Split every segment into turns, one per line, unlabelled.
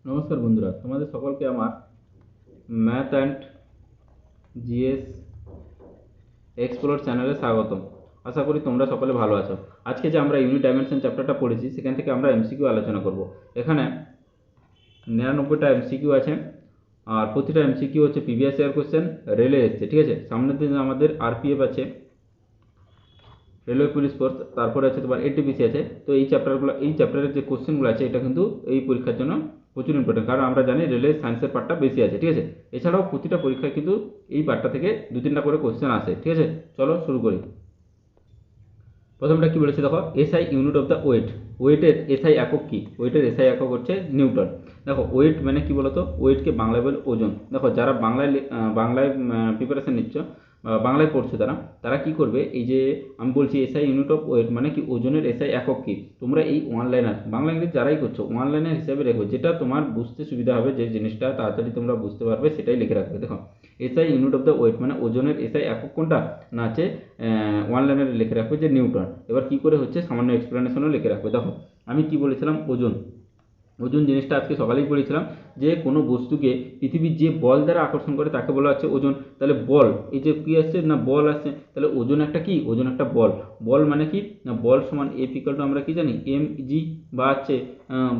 নমস্কার বন্ধুরা, তোমাদের সকলকে আমার ম্যাথ অ্যান্ড জিএস এক্সপ্লোর চ্যানেলে স্বাগতম। আশা করি তোমরা সকলে ভালো আছো। আজকে যে আমরা ইউনিট ডাইমেনশন চ্যাপ্টারটা পড়েছি সেখান থেকে আমরা এমসিকিউ আলোচনা করব। এখানে 99টা এমসিকিউ আছে, আর প্রতিটা এমসিকিউ হচ্ছে প্রিভিয়াস ইয়ার কোশ্চেন, রেলে এসছে। ঠিক আছে, সামনের দিন আমাদের আরপিএফ আছে, রেলওয়ে পুলিশ ফোর্স, তারপরে আছে তোমার এটিপিসি আছে। তো এই চ্যাপ্টারের যে কোশ্চেনগুলো আছে এটা কিন্তু এই পরীক্ষার জন্য প্রচুর ইম্পর্টেন্ট, কারণ আমরা জানি রেলওয়ে সায়েন্সের পার্টটা বেশি আছে। ঠিক আছে, এছাড়াও প্রতিটা পরীক্ষায় কিন্তু এই পার্টটা থেকে 2-3টা করে কোশ্চেন আসে। ঠিক আছে, চলো শুরু করি। প্রথমটা কি বলেছে দেখো, SI unit of the weight. ওয়েটের এসআই একক কি? ওয়েটের এসআই একক হচ্ছে নিউটন। দেখো ওয়েট মানে কি বলতো, ওয়েটকে বাংলায় বলে ওজন। দেখো যারা বাংলায় প্রিপারেশন নিচ্ছ, বাংলায় পড়ছো, তারা তারা কি করবে, এই যে আমি বলছি এসআই ইউনিট অফ ওয়েট মানে কি, ওজনের এসআই একক কি, তোমরা এই ওয়ান লাইনার বাংলা ইংরেজি যারাই করছো ওয়ান লাইনার হিসাবে রেখো, যেটা তোমার বুঝতে সুবিধা হবে, যে জিনিসটা তাড়াতাড়ি তোমরা বুঝতে পারবে সেটাই লিখে রাখবে। দেখো SI unit of the weight মানে ওজনের এসআই একক কোনটা না আছে, ওয়ান লাইনারে লিখে রাখবে যে নিউটন। এবার কি করে হচ্ছে সামান্য এক্সপ্লেনেশনও লিখে রাখবে। দেখো আমি কি বলেছিলাম, ওজন। ওজন জিনিসটা আজকে সকালেই পড়েছিলাম, যে কোনো বস্তুকে পৃথিবীর যে বল দ্বারা আকর্ষণ করে তাকে বলা হচ্ছে ওজন। তাহলে বল, এই যে কি আসছে না, বল আসছে, তাহলে ওজন একটা কি, ওজন একটা বল। বল মানে কি না, বল সমান এফ ইকুয়াল টু আমরা কি জানি এম জি, বা হচ্ছে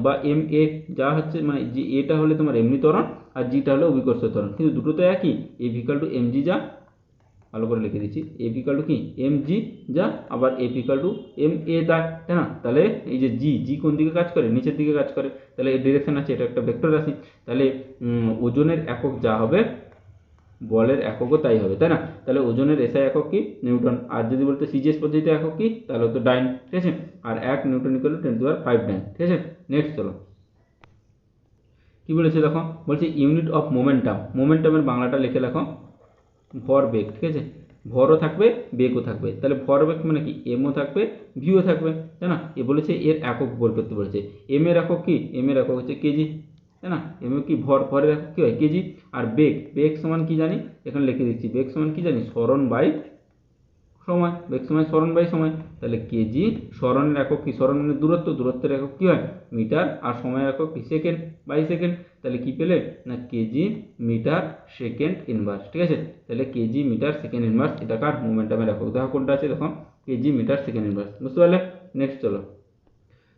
বা এম এ, যা হচ্ছে মানে যে এটা হলে তোমার এমনি ত্বরণ আর জিটা হলে অভিকর্ষ ত্বরণ, কিন্তু দুটো তো একই। F equal to M G যা, ভালো করে লিখে দিচ্ছি, এফ ইকাল টু কি এম জি যা, আবার F equal to M A তাই, তাই না? তাহলে এই যে জি জি কোন দিকে কাজ করে, নিচের দিকে কাজ করে, তাহলে এর ডিরেকশন আছে, এটা একটা ভেক্টর রাশি। তাহলে ওজনের একক যা হবে বলের এককও তাই হবে, তাই না? তাহলে ওজনের এসআই একক কি, নিউটন। আর যদি বলতে সিজিএস পদ্ধতিতে একক কি, তাহলে তো ডাইন। ঠিক আছে, আর 1 নিউটন ইকুয়াল টু 10⁵ ডাইন। ঠিক আছে, নেক্সট চলো। কি বলেছে দেখো, বলছে ইউনিট অফ মোমেন্টাম। মোমেন্টামের বাংলাটা লিখে রাখো ভর বেগ। ঠিক আছে, ভরও থাকবে বেগও থাকবে, তাহলে ভর বেগ মানে কি, এমও থাকবে ভিও থাকবে, তাই না? এ বলেছে এর একক বের করতে বলেছে। এম এর একক কি, এম এর একক হচ্ছে কেজি, তাই না? এম কি, ভরের একক কি হয়, কেজি। আর বেগ, বেগ সমান কি জানি, এখানে লিখে দিচ্ছি, বেগ সমান কি জানি, সরণ বাই সময়। বেগ সময় সরণ বাই সময়, তাহলে কেজি। সরণের একক কি, সরণের দূরত্ব, দূরত্বের একক কি হয় মিটার, আর সময়ের একক কি সেকেন্ড বাই সেকেন্ড। তাহলে কি পেলে না, কেজি মিটার সেকেন্ড ইনভার্স। ঠিক আছে, তাহলে কেজি মিটার সেকেন্ড ইনভার্স এটা কার, মোমেন্টামের একক। দেখো কোনটা আছে, দেখো কেজি মিটার সেকেন্ড ইনভার্স। বুঝতে পারলে? নেক্সট চলো।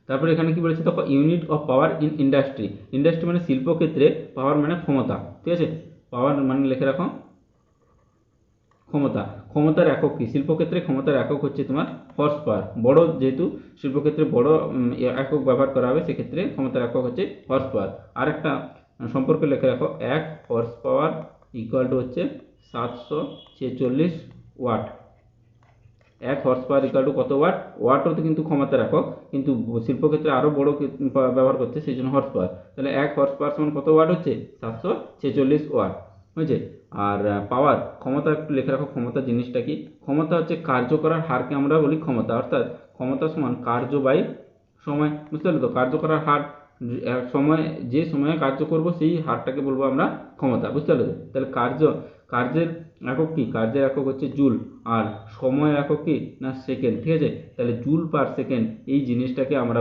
তারপরে এখানে কি বলেছে দেখো, unit of power in industry. Industry মানে শিল্পক্ষেত্রে, পাওয়ার মানে ক্ষমতা। ঠিক আছে, পাওয়ার মানে লিখে রাখো ক্ষমতা। ক্ষমতার একক কি, শিল্পক্ষেত্রে ক্ষমতার একক হচ্ছে তোমার হর্স পাওয়ার। বড় যেহেতু শিল্পক্ষেত্রে বড় একক ব্যবহার করা হবে, সেক্ষেত্রে ক্ষমতার একক হচ্ছে হর্স পাওয়ার। আরেকটা সম্পর্কে লিখে রাখো, 1 হর্স পাওয়ার ইকুয়াল টু হচ্ছে 746 watt. 1 horse power equal to কত ওয়াট, ওয়াটও তো কিন্তু ক্ষমতার একক, কিন্তু শিল্পক্ষেত্রে আরও বড় ব্যবহার করছে, সেই জন্য হর্স পাওয়ার। তাহলে 1 হর্স পাওয়ার সমান কত ওয়াট হচ্ছে, 746 ওয়াট হয়েছে। আর পাওয়ার, ক্ষমতা একটু লিখে রাখো, ক্ষমতা জিনিসটা কি, ক্ষমতা হচ্ছে কার্য করার হারকে আমরা বলি ক্ষমতা, অর্থাৎ ক্ষমতা সমান কার্য বাই সময়। বুঝতে পারলে তো, কার্য করার হার, সময় যে সময়ে কার্য করব সেই হারটাকে বলবো আমরা ক্ষমতা। বুঝতে পারলে তো? তাহলে কার্যের একক কি, কার্যের একক হচ্ছে জুল, আর সময়ের একক কি না সেকেন্ড। ঠিক আছে, তাহলে জুল পার সেকেন্ড এই জিনিসটাকে আমরা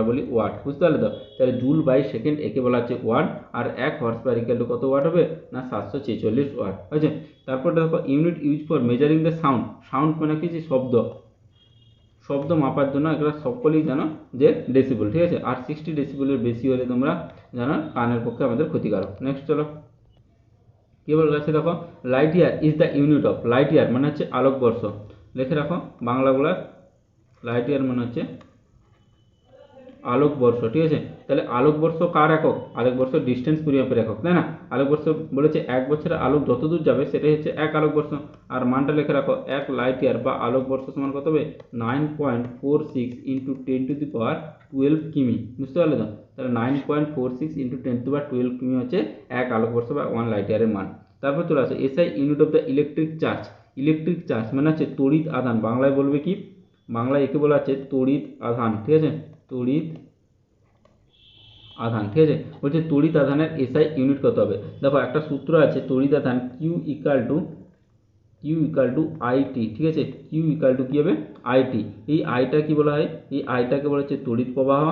বলি, ওয়াট। বুঝতে পারলে তো? তাহলে জুল বাই সেকেন্ড একে বলা হচ্ছে ওয়াট, আর 1 হর্স পাওয়ার ইকুয়াল টু কত ওয়াট হবে না 746 ওয়াট হয়েছে। তারপর দেখো unit use for measuring the sound. Sound মানে কি, যে শব্দ, শব্দ মাপার জন্য এগুলো সকলেই জানো যে ডেসিবল। ঠিক আছে, আর 60 ডেসিবলের বেশি হলে তোমরা জানো কানের পক্ষে আমাদের ক্ষতিকারক। নেক্সট চলো। কি বলা আছে দেখো, light year is the unit of, light year মানে হচ্ছে আলোকবর্ষ। লিখে রাখো বাংলাগুলা, লাইট ইয়ার মানে হচ্ছে আলোকবর্ষ। ঠিক আছে, তাহলে আলোকবর্ষ কার একক, আলোকবর্ষ ডিস্টেন্স পরিমাপের একক, তাই না? আলোকবর্ষ বলেছে 1 বছরের আলোক যত দূর যাবে সেটাই হচ্ছে 1 আলোকবর্ষ। আর মানটা লিখে রাখো, 1 লাইট ইয়ার বা আলোকবর্ষ সমান কত হবে, 9.46 ইন্টু 10⁻12 কিমি। বুঝতে পারলে তো? তাহলে 9.46 ইন্টু 10⁻12 কিমি হচ্ছে 1 আলোকবর্ষ বা 1 লাইট ইয়ারের মান। তারপর চলে আসে SI unit of the electric charge. Electric charge মানে হচ্ছে তড়িৎ আধান, বাংলায় বলবে কি, বাংলায় একে বলা হচ্ছে তড়িৎ আধান। ঠিক আছে, তড়িৎ আধান। ঠিক আছে, বলছে তড়িৎ আধানের এসআই ইউনিট কত হবে। দেখো একটা সূত্র আছে, তড়িৎ আধান কিউ ইকাল টু আইটি। ঠিক আছে, কিউ ইকাল টু কি হবে, আইটি। এই আইটা কি বলা হয়, এই আইটাকে বলা হচ্ছে তড়িৎ প্রবাহ,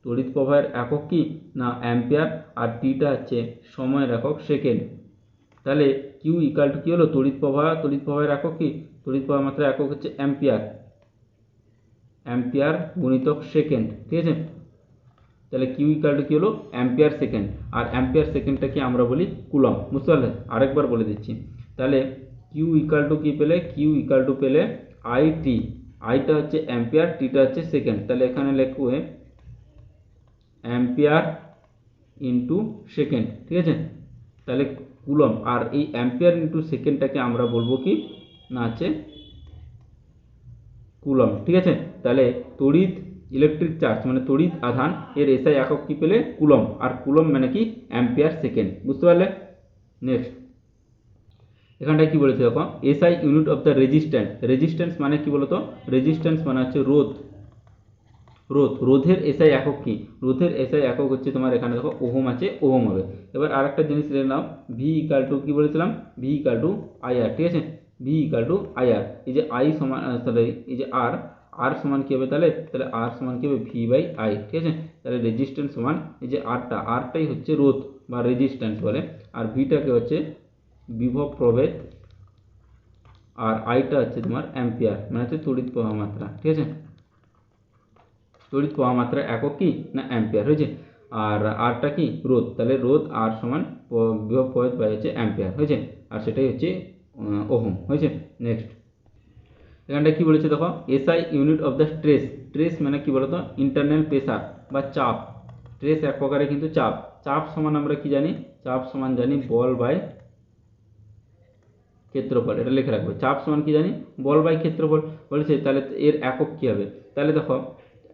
তড়িৎ প্রবাহের একক কি না অ্যাম্পিয়ার, আর টিটা হচ্ছে সময়ের একক সেকেন্ড। তাহলে কিউ ইকাল টু কি হলো, তড়িৎ প্রবাহের একক কি, তড়িৎ প্রবাহ মাত্রার একক হচ্ছে অ্যাম্পিয়ার, অ্যাম্পিয়ার গুণিতক সেকেন্ড, ঠিক আছে। তাহলে কিউ ইকাল টু কি হলো অ্যাম্পিয়ার সেকেন্ড, আর অ্যাম্পিয়ার সেকেন্ডটাকে আমরা বলি কুলম, বুঝতে পারলে। আরেকবার বলে দিচ্ছি, তাহলে কিউ ইকাল টু কি পেলে, কিউ ইকাল টু পেলে আই টি, আইটা হচ্ছে অ্যাম্পিয়ার, টিটা হচ্ছে সেকেন্ড। তাহলে এখানে লিখবে অ্যাম্পিয়ার ইন্টু সেকেন্ড, ঠিক আছে। তাহলে কুলম, আর এই অ্যাম্পিয়ার ইন্টু সেকেন্ডটাকে আমরা বলবো কি না হচ্ছে কুলম, ঠিক আছে। তাহলে তড়িৎ ইলেকট্রিক চার্জ মানে তড়িৎ আধান এর এসআই একক কি পেলে কুলম, আর কুলম মানে কি অ্যাম্পিয়ার সেকেন্ড, বুঝতে পারলে। নেক্সট এখানটায় কি বলেছে দেখো, SI unit of the resistance, resistance মানে কি বলতো, রেজিস্ট্যান্স মানে হচ্ছে রোধ, রোধের এসআই একক কি, রোধের এসআই একক হচ্ছে তোমার এখানে দেখো ওহম আছে, ওহম হবে। এবার আরেকটা জিনিস লিখে নাও, ভি ইকাল টু কি বলেছিলাম, ভি ইকাল টু আইআর, ঠিক আছে। ভি ইকাল টু আইআর, এই যে আই সমান, তাহলে এই যে আর, আর সমান কি হবে, তাহলে আর সমান কি হবে ভি বাই আই, ঠিক আছে। তাহলে রেজিস্ট্যান্স সমান এই যে আরটাই হচ্ছে রোধ বা রেজিস্ট্যান্স বলে, আর ভিটাকে হচ্ছে বিভব প্রভেদ, আর আইটা হচ্ছে তোমার অ্যাম্পিয়ার মানে হচ্ছে তড়িৎ প্রবাহ মাত্রা, ঠিক আছে। তড়িৎ প্রবাহ মাত্রা একক কি না অ্যাম্পিয়ার, হয়েছে। আর আরটা কি রোধ, তাহলে রোধ আর সমান বিভব প্রভেদ বাই হচ্ছে অ্যাম্পিয়ার, হয়েছে। আর সেটাই হচ্ছে ওহম, হয়েছে। নেক্সট এখানটা কি বলেছে দেখো, SI unit of the stress, stress মানে কি বলতো ইন্টারনাল প্রেসার বা চাপ, স্ট্রেস এক প্রকারে কিন্তু চাপ, চাপ সমান আমরা কি জানি, চাপ সমান জানি বল বাই ক্ষেত্রফল, এটা লিখে রাখবে। চাপ সমান কি জানি বল বাই ক্ষেত্রফল বলেছে, তাহলে এর একক কি হবে, তাহলে দেখো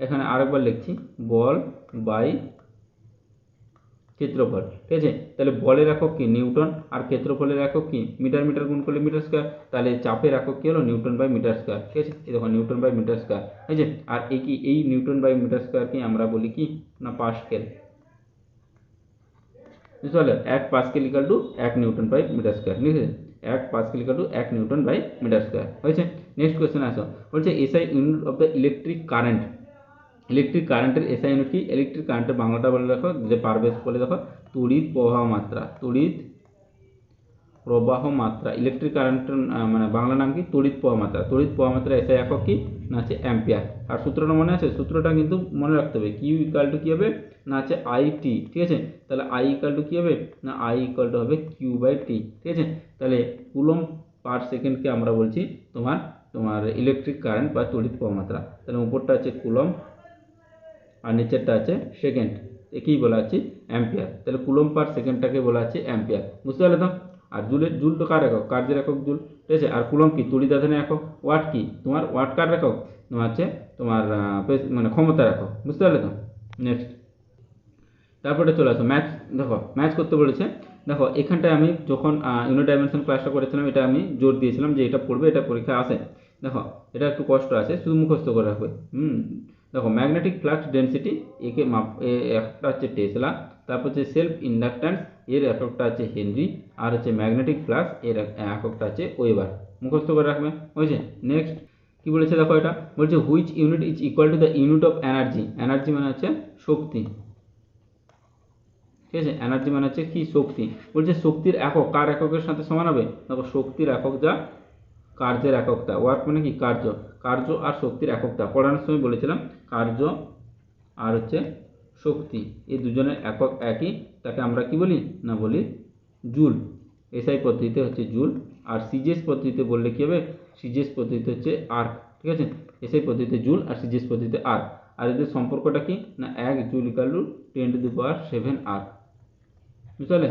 এখানে আরেকবার লিখছি বল বাই ক্ষেত্রফল, ঠিক আছে। তাহলে বলের একক কি নিউটন, আর ক্ষেত্রফলের একক কি মিটার, মিটার গুণ করলে মিটার স্কোয়ার, তাহলে চাপের একক কি হলো নিউটন বাই মিটার স্কোয়ার, ঠিক আছে। এই দেখো নিউটন বাই মিটার স্কোয়ার, ঠিক আছে। আর এই নিউটন বাই মিটার স্কোয়ারকে আমরা বলি কি না পাস্কেল, বুঝতে পারলে। 1 pascal equal to 1 newton by metre square, ঠিক আছে। 1 pascal equal to 1 newton by metre square, হয়েছে। নেক্সট কোয়েশ্চেন আসো, বলছে SI unit of the electric current, electric কারেন্টের এসআই ইউনিট কি, ইলেকট্রিক কারেন্টের বাংলাটা বলে দেখো, যে পারবে বলে দেখো তড়িৎ প্রবাহ মাত্রা, তড়িৎ প্রবাহ মাত্রা, ইলেকট্রিক কারেন্টের মানে বাংলা নাম কি তড়িৎ প্রবাহ মাত্রা, তড়িৎ প্রবাহ মাত্রা এসআই একক কি না আছে অ্যাম্পিয়ার। আর সূত্রটা মনে আছে, সূত্রটা কিন্তু মনে রাখতে হবে, কিউ ইকাল টু কি হবে না আছে আই টি, ঠিক আছে। তাহলে আই ইকাল টু কি হবে না আই ইকাল টু হবে কিউ বাই টি, ঠিক আছে। তাহলে কুলম পার সেকেন্ডকে আমরা বলছি তোমার তোমার ইলেকট্রিক কারেন্ট বা তড়িৎ প্রবাহ মাত্রা। তাহলে উপরটা আছে কুলম আর নিচেরটা আছে সেকেন্ড, একেই বলা আছে অ্যাম্পিয়ার। তাহলে কুলম পার সেকেন্ডটাকে বলা আছে অ্যাম্পিয়ার, বুঝতে পারলে তো। আর জুল তো কার একক, কার্যের একক জুল, ঠিক আছে। আর কুলম কি তড়িৎ আধানের একক, ওয়াট কি তোমার ওয়াট কার একক তোমার আছে তোমার মানে ক্ষমতার একক, বুঝতে পারলে তো। নেক্সট তারপরে চলে আসো ম্যাথ, দেখো ম্যাথ করতে বলেছে। দেখো এখানটায় আমি যখন ইউনিট ডাইমেনশন ক্লাসটা করেছিলাম, এটা আমি জোর দিয়েছিলাম যে এটা পড়বে, এটা পরীক্ষা আসে। দেখো এটা একটু কষ্ট আছে, শুধু মুখস্থ করে রাখবে। দেখো ম্যাগনেটিক ফ্লাক্স ডেন্সিটি একে একটা হচ্ছে টেসলা, তারপর হচ্ছে সেলফ ইন্ডাকট্যান্স এর এককটা আছে হেনরি, আর হচ্ছে ম্যাগনেটিক ফ্লাক্স এর এককটা আছে ওয়েবার, মুখস্থ করে রাখবে, হয়েছে। নেক্সট কি বলেছে দেখো, এটা বলছে which unit is equal to the unit of energy, energy মানে হচ্ছে শক্তি, ঠিক আছে। এনার্জি মানে হচ্ছে কি শক্তি, বলছে শক্তির একক কার এককের সাথে সমান হবে, দেখো শক্তির একক যা কার্যের এককটা, ওয়ার্ক মানে কি কার্য, কার্য আর শক্তির এককটা পড়ানোর সময় বলেছিলাম, কার্য আর হচ্ছে শক্তি এই দুজনের একক একই, তাকে আমরা কি বলি না বলি জুল। এসআই পদ্ধতিতে হচ্ছে জুল, আর সিজিএস পদ্ধতিতে বললে কি হবে, সিজিএস পদ্ধতিতে হচ্ছে আর্ক, ঠিক আছে। এসআই পদ্ধতিতে জুল আর সিজিএস পদ্ধতিতে আর্ক। আর এদের সম্পর্কটা কি না 1 জুল ইকাল টু 10⁻⁷ আর্ক, বুঝতে পারলে।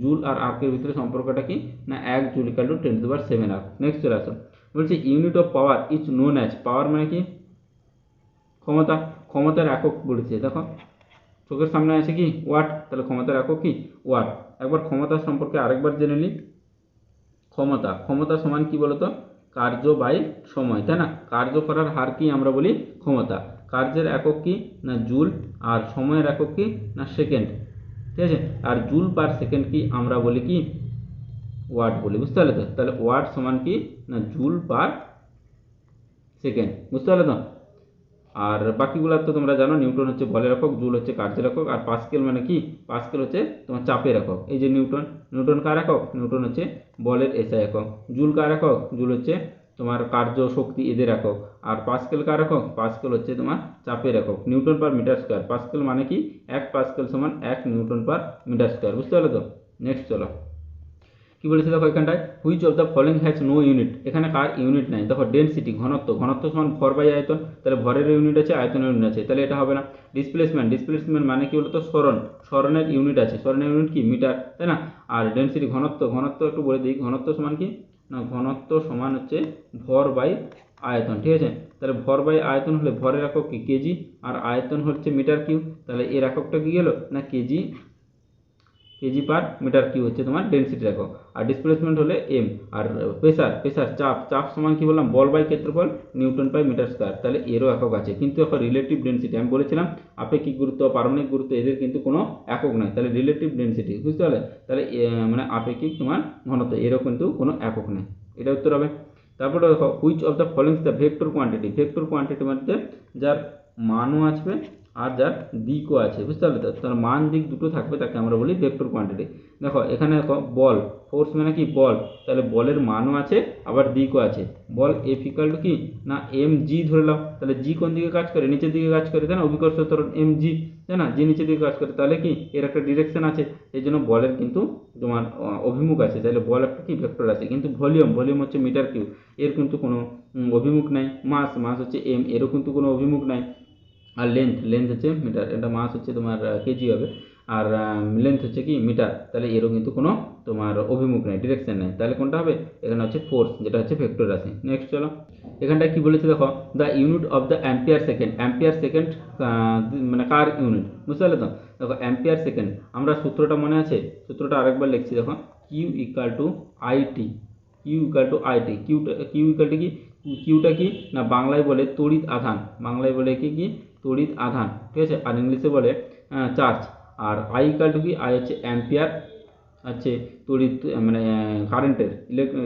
জুল আর আর্কের ভিতরে সম্পর্কটা কি না 1 joule equal to 10⁻⁷ erg. Next চলে আসো, বলছে unit of power is known as, power মানে কি ক্ষমতা, ক্ষমতার একক বলেছে। দেখো চোখের সামনে আছে কি ওয়াট, তাহলে ক্ষমতার একক কি ওয়াট। একবার ক্ষমতা সম্পর্কে আরেকবার জেনে নিই, ক্ষমতা, ক্ষমতা সমান কি বলতো কার্য বাই সময়, তাই না। কার্য করার হার কি আমরা বলি ক্ষমতা, কার্যের একক কি না জুল, আর সময়ের একক কি না সেকেন্ড, ঠিক আছে। আর জুল পার সেকেন্ড কি আমরা বলি কি ওয়াট বলি, বুঝতে পারলে তো। তাহলে ওয়াট সমান কি না জুল পার সেকেন্ড, বুঝতে পারলে তো। আর বাকিগুলো তো তোমরা জানো, নিউটন হচ্ছে বলের একক, জুল হচ্ছে কার্যের একক, আর পাস্কেল মানে কি, পাস্কেল হচ্ছে তোমার চাপের একক। এই যে নিউটন, নিউটন কার একক, নিউটন হচ্ছে বলের এসআই একক। জুল কার একক, জুল হচ্ছে তোমার কার্য শক্তি এদের একক। আর পাস্কেল কার একক, পাস্কেল হচ্ছে তোমার চাপের একক। Newton per metre square, pascal মানে কি, 1 পাস্কেল সমান 1 নিউটন পার মিটার স্কোয়ার। বুঝতে পারলে তো? নেক্সট চলো, কি বলেছে দেখো এখানটায়, which of the following has no unit, এখানে কার ইউনিট নাই। দেখো ডেনসিটি ঘনত্ব, ঘনত্ব সমান ভর বাই আয়তন, তাহলে ভরের ইউনিট আছে, আয়তনের ইউনিট আছে, তাহলে এটা হবে না। ডিসপ্লেসমেন্ট, ডিসপ্লেসমেন্ট মানে কি বলতো, সরণ, সরণের ইউনিট আছে, সরণের ইউনিট কি, মিটার, তাই না। আর ডেনসিটি ঘনত্ব, ঘনত্ব একটু বলে দিই, ঘনত্ব সমান কি না, ঘনত্ব সমান হচ্ছে ভর বাই আয়তন, ঠিক আছে। তাহলে ভর বাই আয়তন হলে ভরের একক কি, কেজি, আর আয়তন হচ্ছে মিটার কিউ, তাহলে এর এককটা কি গেল না, kg, kg per metre cube হচ্ছে তোমার ডেনসিটির একক। আর ডিসপ্লেসমেন্ট হলে এম। আর প্রেসার, প্রেসার চাপ, চাপ সমান কি বললাম, বল বাই ক্ষেত্রফল, নিউটন বাই মিটার স্কয়ার, তাহলে এরও একক আছে। কিন্তু এখন রিলেটিভ ডেনসিটি, আমি বলেছিলাম আপেক্ষিক গুরুত্ব, পারমাণবিক গুরুত্ব এদের কিন্তু কোনো একক নাই, তাহলে রিলেটিভ ডেনসিটি, বুঝতে পারলে। তাহলে মানে আপেক্ষিক তোমার ঘনত্ব, এরও কিন্তু কোনো একক নেই, এটা উত্তর হবে। তারপরে দেখো, which of the following the vector quantity, vector quantity মধ্যে যার মানও আসবে আর যার দিকও আছে, বুঝতে পারলে তো। তার মান দিক দুটো থাকবে, তাকে আমরা বলি ভেক্টর কোয়ান্টিটি। দেখো এখানে দেখো বল, ফোর্স মানে কি বল, তাহলে বলের মানও আছে আবার দিকও আছে। বল এফ ইকাল টু কি না এম জি ধরে নাও, তাহলে জি কোন দিকে কাজ করে, নিচের দিকে কাজ করে, তাই না, অভিকর্ষ ত্বরণ এম জি, তাই না, জি নিচের দিকে কাজ করে, তাহলে কি এর একটা ডিরেকশন আছে, এই জন্য বলের কিন্তু তোমার অভিমুখ আছে, তাহলে বল একটা কি ভেক্টর আছে। কিন্তু ভলিউম, ভলিউম হচ্ছে মিটার কিউ, এর কিন্তু কোনো অভিমুখ নাই। মাস, মাস হচ্ছে এম, এরও কিন্তু কোনো অভিমুখ নাই। আর লেন্থ, লেন্থ হচ্ছে মিটার, এটা মাস হচ্ছে তোমার কেজি হবে, আর লেন্থ হচ্ছে কি মিটার, তাহলে এরও কিন্তু কোনো তোমার অভিমুখ নেই, ডিরেকশন নেই, তাহলে কোনটা হবে, এখানে হচ্ছে ফোর্স, যেটা হচ্ছে ভেক্টর রাশি। নেক্সট চলো, এখানটায় কি বলেছে দেখো, the unit of the ampere second, ampere second মানে কার ইউনিট, বুঝতে পারলে তো। দেখো অ্যাম্পিয়ার সেকেন্ড, আমরা সূত্রটা মনে আছে, সূত্রটা আরেকবার লিখছি দেখো, Q equal to IT, Q equal to IT, কিউটা, কিউ ইকাল টু কি, কিউটা কি না বাংলায় বলে তড়িৎ আধান, বাংলায় বলে কি কি তড়িৎ আধান, ঠিক আছে, আর ইংলিশে বলে চার্জ। আর আই ইকাল টু কি, আই হচ্ছে অ্যাম্পিয়ার, আছে তড়িৎ মানে কারেন্টের,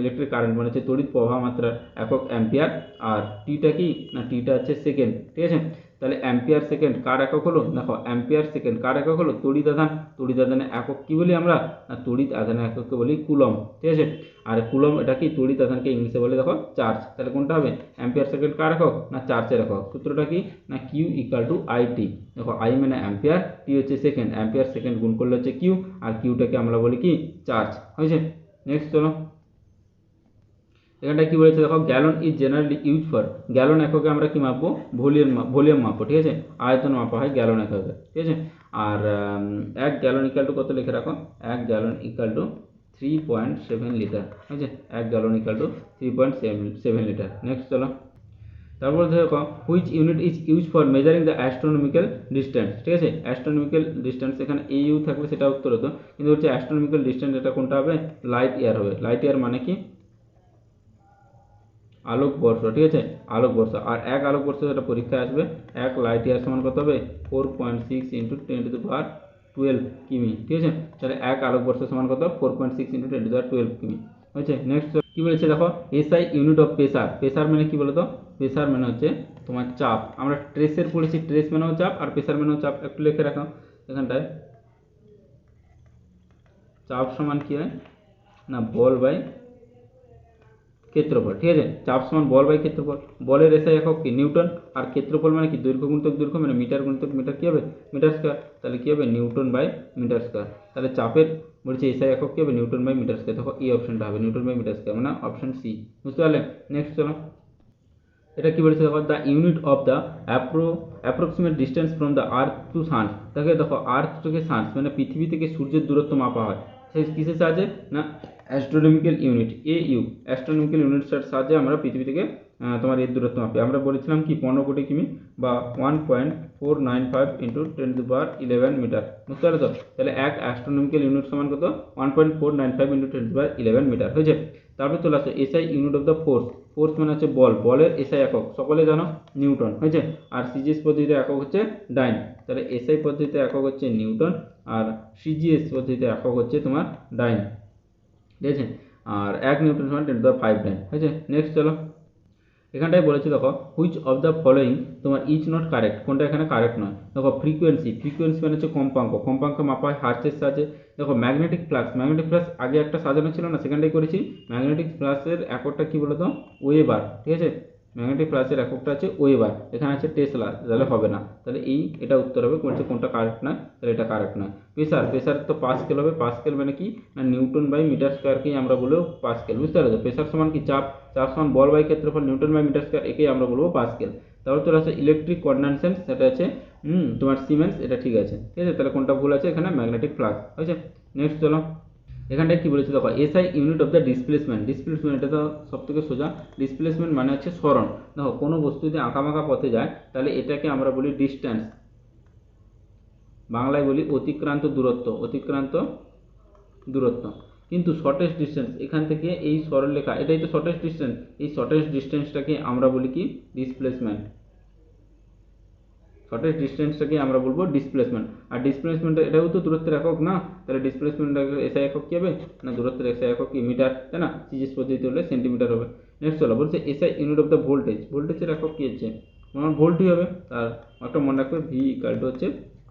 ইলেকট্রিক কারেন্ট মানে হচ্ছে তড়িৎ প্রবাহ মাত্রার একক অ্যাম্পিয়ার। আর টিটা কি না, টিটা হচ্ছে সেকেন্ড, ঠিক আছে। তাহলে অ্যাম্পিয়ার সেকেন্ড কার একক হলো, দেখো অ্যাম্পিয়ার সেকেন্ড কার একক হলো, তড়িৎ আধান, তড়িৎ আধানের একক কি বলি আমরা না, তড়িৎ আধানের একককে বলি কুলম, ঠিক আছে। আর কুলম এটা কি তড়িৎ আধানকে ইংলিশে বলে দেখো চার্জ, তাহলে কোনটা হবে, অ্যাম্পিয়ার সেকেন্ড কার একক না, চার্জের একক। সূত্রটা কি না, Q equal to I T, দেখো আই মানে অ্যাম্পিয়ার, টি হচ্ছে সেকেন্ড, অ্যাম্পিয়ার সেকেন্ড গুণ করলে হচ্ছে কিউ, আর কিউটাকে আমরা বলি কি চার্জ, হয়েছে। নেক্সট চলো, এখানটা কি বলেছে দেখো, gallon is generally use for, gallon এককে আমরা কি মাপবো, ভলিউম, ভলিউম মাপবো, ঠিক আছে, আয়তন মাপা হয় গ্যালন এককে, ঠিক আছে। আর 1 গ্যালন ইকাল টু কত লিখে রাখো, 1 গ্যালন ইকাল টু 3.7 লিটার, ঠিক আছে, 1 gallon equal to 3.7 litre. Next চলো, তারপর দেখো, which unit is use for measuring the astronomical distance, ঠিক আছে, অ্যাস্ট্রোনমিক্যাল ডিস্টেন্স, এখানে এ ইউ থাকলে সেটা উত্তর হতো, কিন্তু হচ্ছে অ্যাস্ট্রোনমিক্যাল ডিস্টেন্স, এটা কোনটা হবে, লাইট ইয়ার হবে। লাইট ইয়ার মানে কি আলোকবর্ষ, ঠিক আছে, আলোকবর্ষ। আর 1 আলোকবর্ষ যেটা পরীক্ষায় আসবে, 1 লাইট ইয়ার সমান কত হবে, 4.6 ইন্টু 10⁻12 কিমি, ঠিক আছে। তাহলে 1 আলোকবর্ষ সমান কত, 4.6 ইন্টু 10⁻12 কিমি, হয়েছে। নেক্সট কি বলেছে দেখো, SI unit of pressure, pressure মানে কি বলতো, প্রেসার মানে হচ্ছে তোমার চাপ, আমরা ট্রেসের পড়েছি, ট্রেস মানেও চাপ আর প্রেসার মানেও চাপ, একটু লিখে রাখো এখানটায়। চাপ সমান কি হয় না, বল বাই ক্ষেত্রফল, ঠিক আছে, চাপ সমান বল বাই ক্ষেত্রফল, বলের এসআই একক কি নিউটন, আর ক্ষেত্রফল মানে কি দৈর্ঘ্য গুণিতক দৈর্ঘ্য, মানে মিটার গুণিতক মিটার, কি হবে মিটার স্কয়ার, তাহলে কি হবে নিউটন বাই মিটার স্কয়ার। তাহলে চাপের বলছে এসআই একক কি হবে, নিউটন বাই মিটার স্কয়ার, দেখো এই অপশনটা হবে নিউটন বাই মিটার স্কয়ার, মানে অপশন সি, বুঝতে পারলে। নেক্সট চলো, এটা কি বলেছে দেখো, the unit of the approximate distance from the earth to sun, তাকে দেখো আর্থ থেকে সান মানে পৃথিবী থেকে সূর্যের দূরত্ব মাপা হয়, সেই কিসের সাহায্যে না, astronomical unit A you, astronomical ইউনিটের সাহায্যে আমরা পৃথিবী থেকে তোমার এর দূরত্ব মাপি, আমরা বলেছিলাম কি 15 কোটি কিমি বা 1.495 ইন্টু 10⁻11 মিটার, বুঝতে পারো তো। তাহলে 1 অ্যাস্ট্রোনমিক্যাল ইউনিট সমান কত, 1.495 ইন্টু 10⁻11 মিটার, হয়েছে। তারপর চলে আসে SI unit of the force, force মানে হচ্ছে বল, বলের এসআই একক সকলে জানো নিউটন, হয়েছে। আর সিজিএস পদ্ধতিতে একক হচ্ছে ডাইন, তাহলে এসআই পদ্ধতিতে একক হচ্ছে নিউটন, আর সিজিএস পদ্ধতিতে একক হচ্ছে তোমার ডাইন, ঠিক আছে। আর 1 নিউটন সমান 10⁵ ডাইন, হয়েছে। নেক্সট চলো, এখানটায় বলেছে দেখো হুইচ অফ দ্য ফলোয়িং তোমার ইজ নট কারেক্ট, কোনটা এখানে কারেক্ট নয়। দেখো ফ্রিকোয়েন্সি, ফ্রিকোয়েন্সি মানে হচ্ছে কম্পাঙ্ক, কম্পাঙ্ক মাপা হয় হার্টসের সাহায্যে। দেখো ম্যাগনেটিক ফ্লাক্স, ম্যাগনেটিক ফ্লাক্স আগে একটা সাজানো ছিল না, সেখানটাই করেছি। ম্যাগনেটিক ফ্লাক্সের এককটা কি বলতো, ওয়েবার, ঠিক আছে। ম্যাগনেটিক ফ্লাক্সের এককটা আছে ওয়েবার, এখানে আছে টেসলা, তাহলে হবে না। তাহলে এটা উত্তর হবে, বলছে কোনটা কারেক্ট নয়, তাহলে এটা কারেক্ট নয়। প্রেসার, প্রেসার তো পাস্কেল হবে। পাস্কেল মানে কি না নিউটন বাই মিটার স্কোয়ারকেই আমরা বলবো পাস্কেল, বুঝতে পারছো। প্রেসার সমান কি চাপ, চাপ সমান বল বাই ক্ষেত্রফল, নিউটন বাই মিটার স্কোয়ার, একেই আমরা বলবো পাস্কেল। তারপর চলে আসে ইলেকট্রিক কন্ডাকশন, সেটা আছে তোমার সিমেন্স, এটা ঠিক আছে, ঠিক আছে। তাহলে কোনটা ভুল আছে এখানে, ম্যাগনেটিক ফ্লাক্স, হয়েছে। নেক্সট চলো, এখানটায় কি বলেছে দেখো SI unit of the displacement. Displacement এটা তো সব থেকে সোজা। ডিসপ্লেসমেন্ট মানে হচ্ছে সরণ। দেখো কোনো বস্তু যদি আঁকামাঁকা পথে যায় তাহলে এটাকে আমরা বলি ডিস্ট্যান্স, বাংলায় বলি অতিক্রান্ত দূরত্ব, অতিক্রান্ত দূরত্ব। কিন্তু শর্টেস্ট ডিস্টেন্স, এখান থেকে এই সরলরেখা, এটাই তো শর্টেস্ট ডিস্টেন্স, এই শর্টেস্ট ডিস্টেন্সটাকে আমরা বলি কি ডিসপ্লেসমেন্ট। শর্টেস্ট ডিস্টেন্সটাকে আমরা বলবো ডিসপ্লেসমেন্ট। আর ডিসপ্লেসমেন্ট এটাও তো দূরত্বের একক না, তাহলে ডিসপ্লেসমেন্ট এসআই একক কি হবে না, দূরত্বের এসআই একক কি মিটার, তাই না। সিজিএস পদ্ধতি হলে সেন্টিমিটার হবে। নেক্সট চলো, বলছে SI unit of the voltage, ভোল্টেজের একক কি হচ্ছে, আমার ভোল্টই হবে। আর একটা মনে রাখবে ভি ইকাল টু হচ্ছে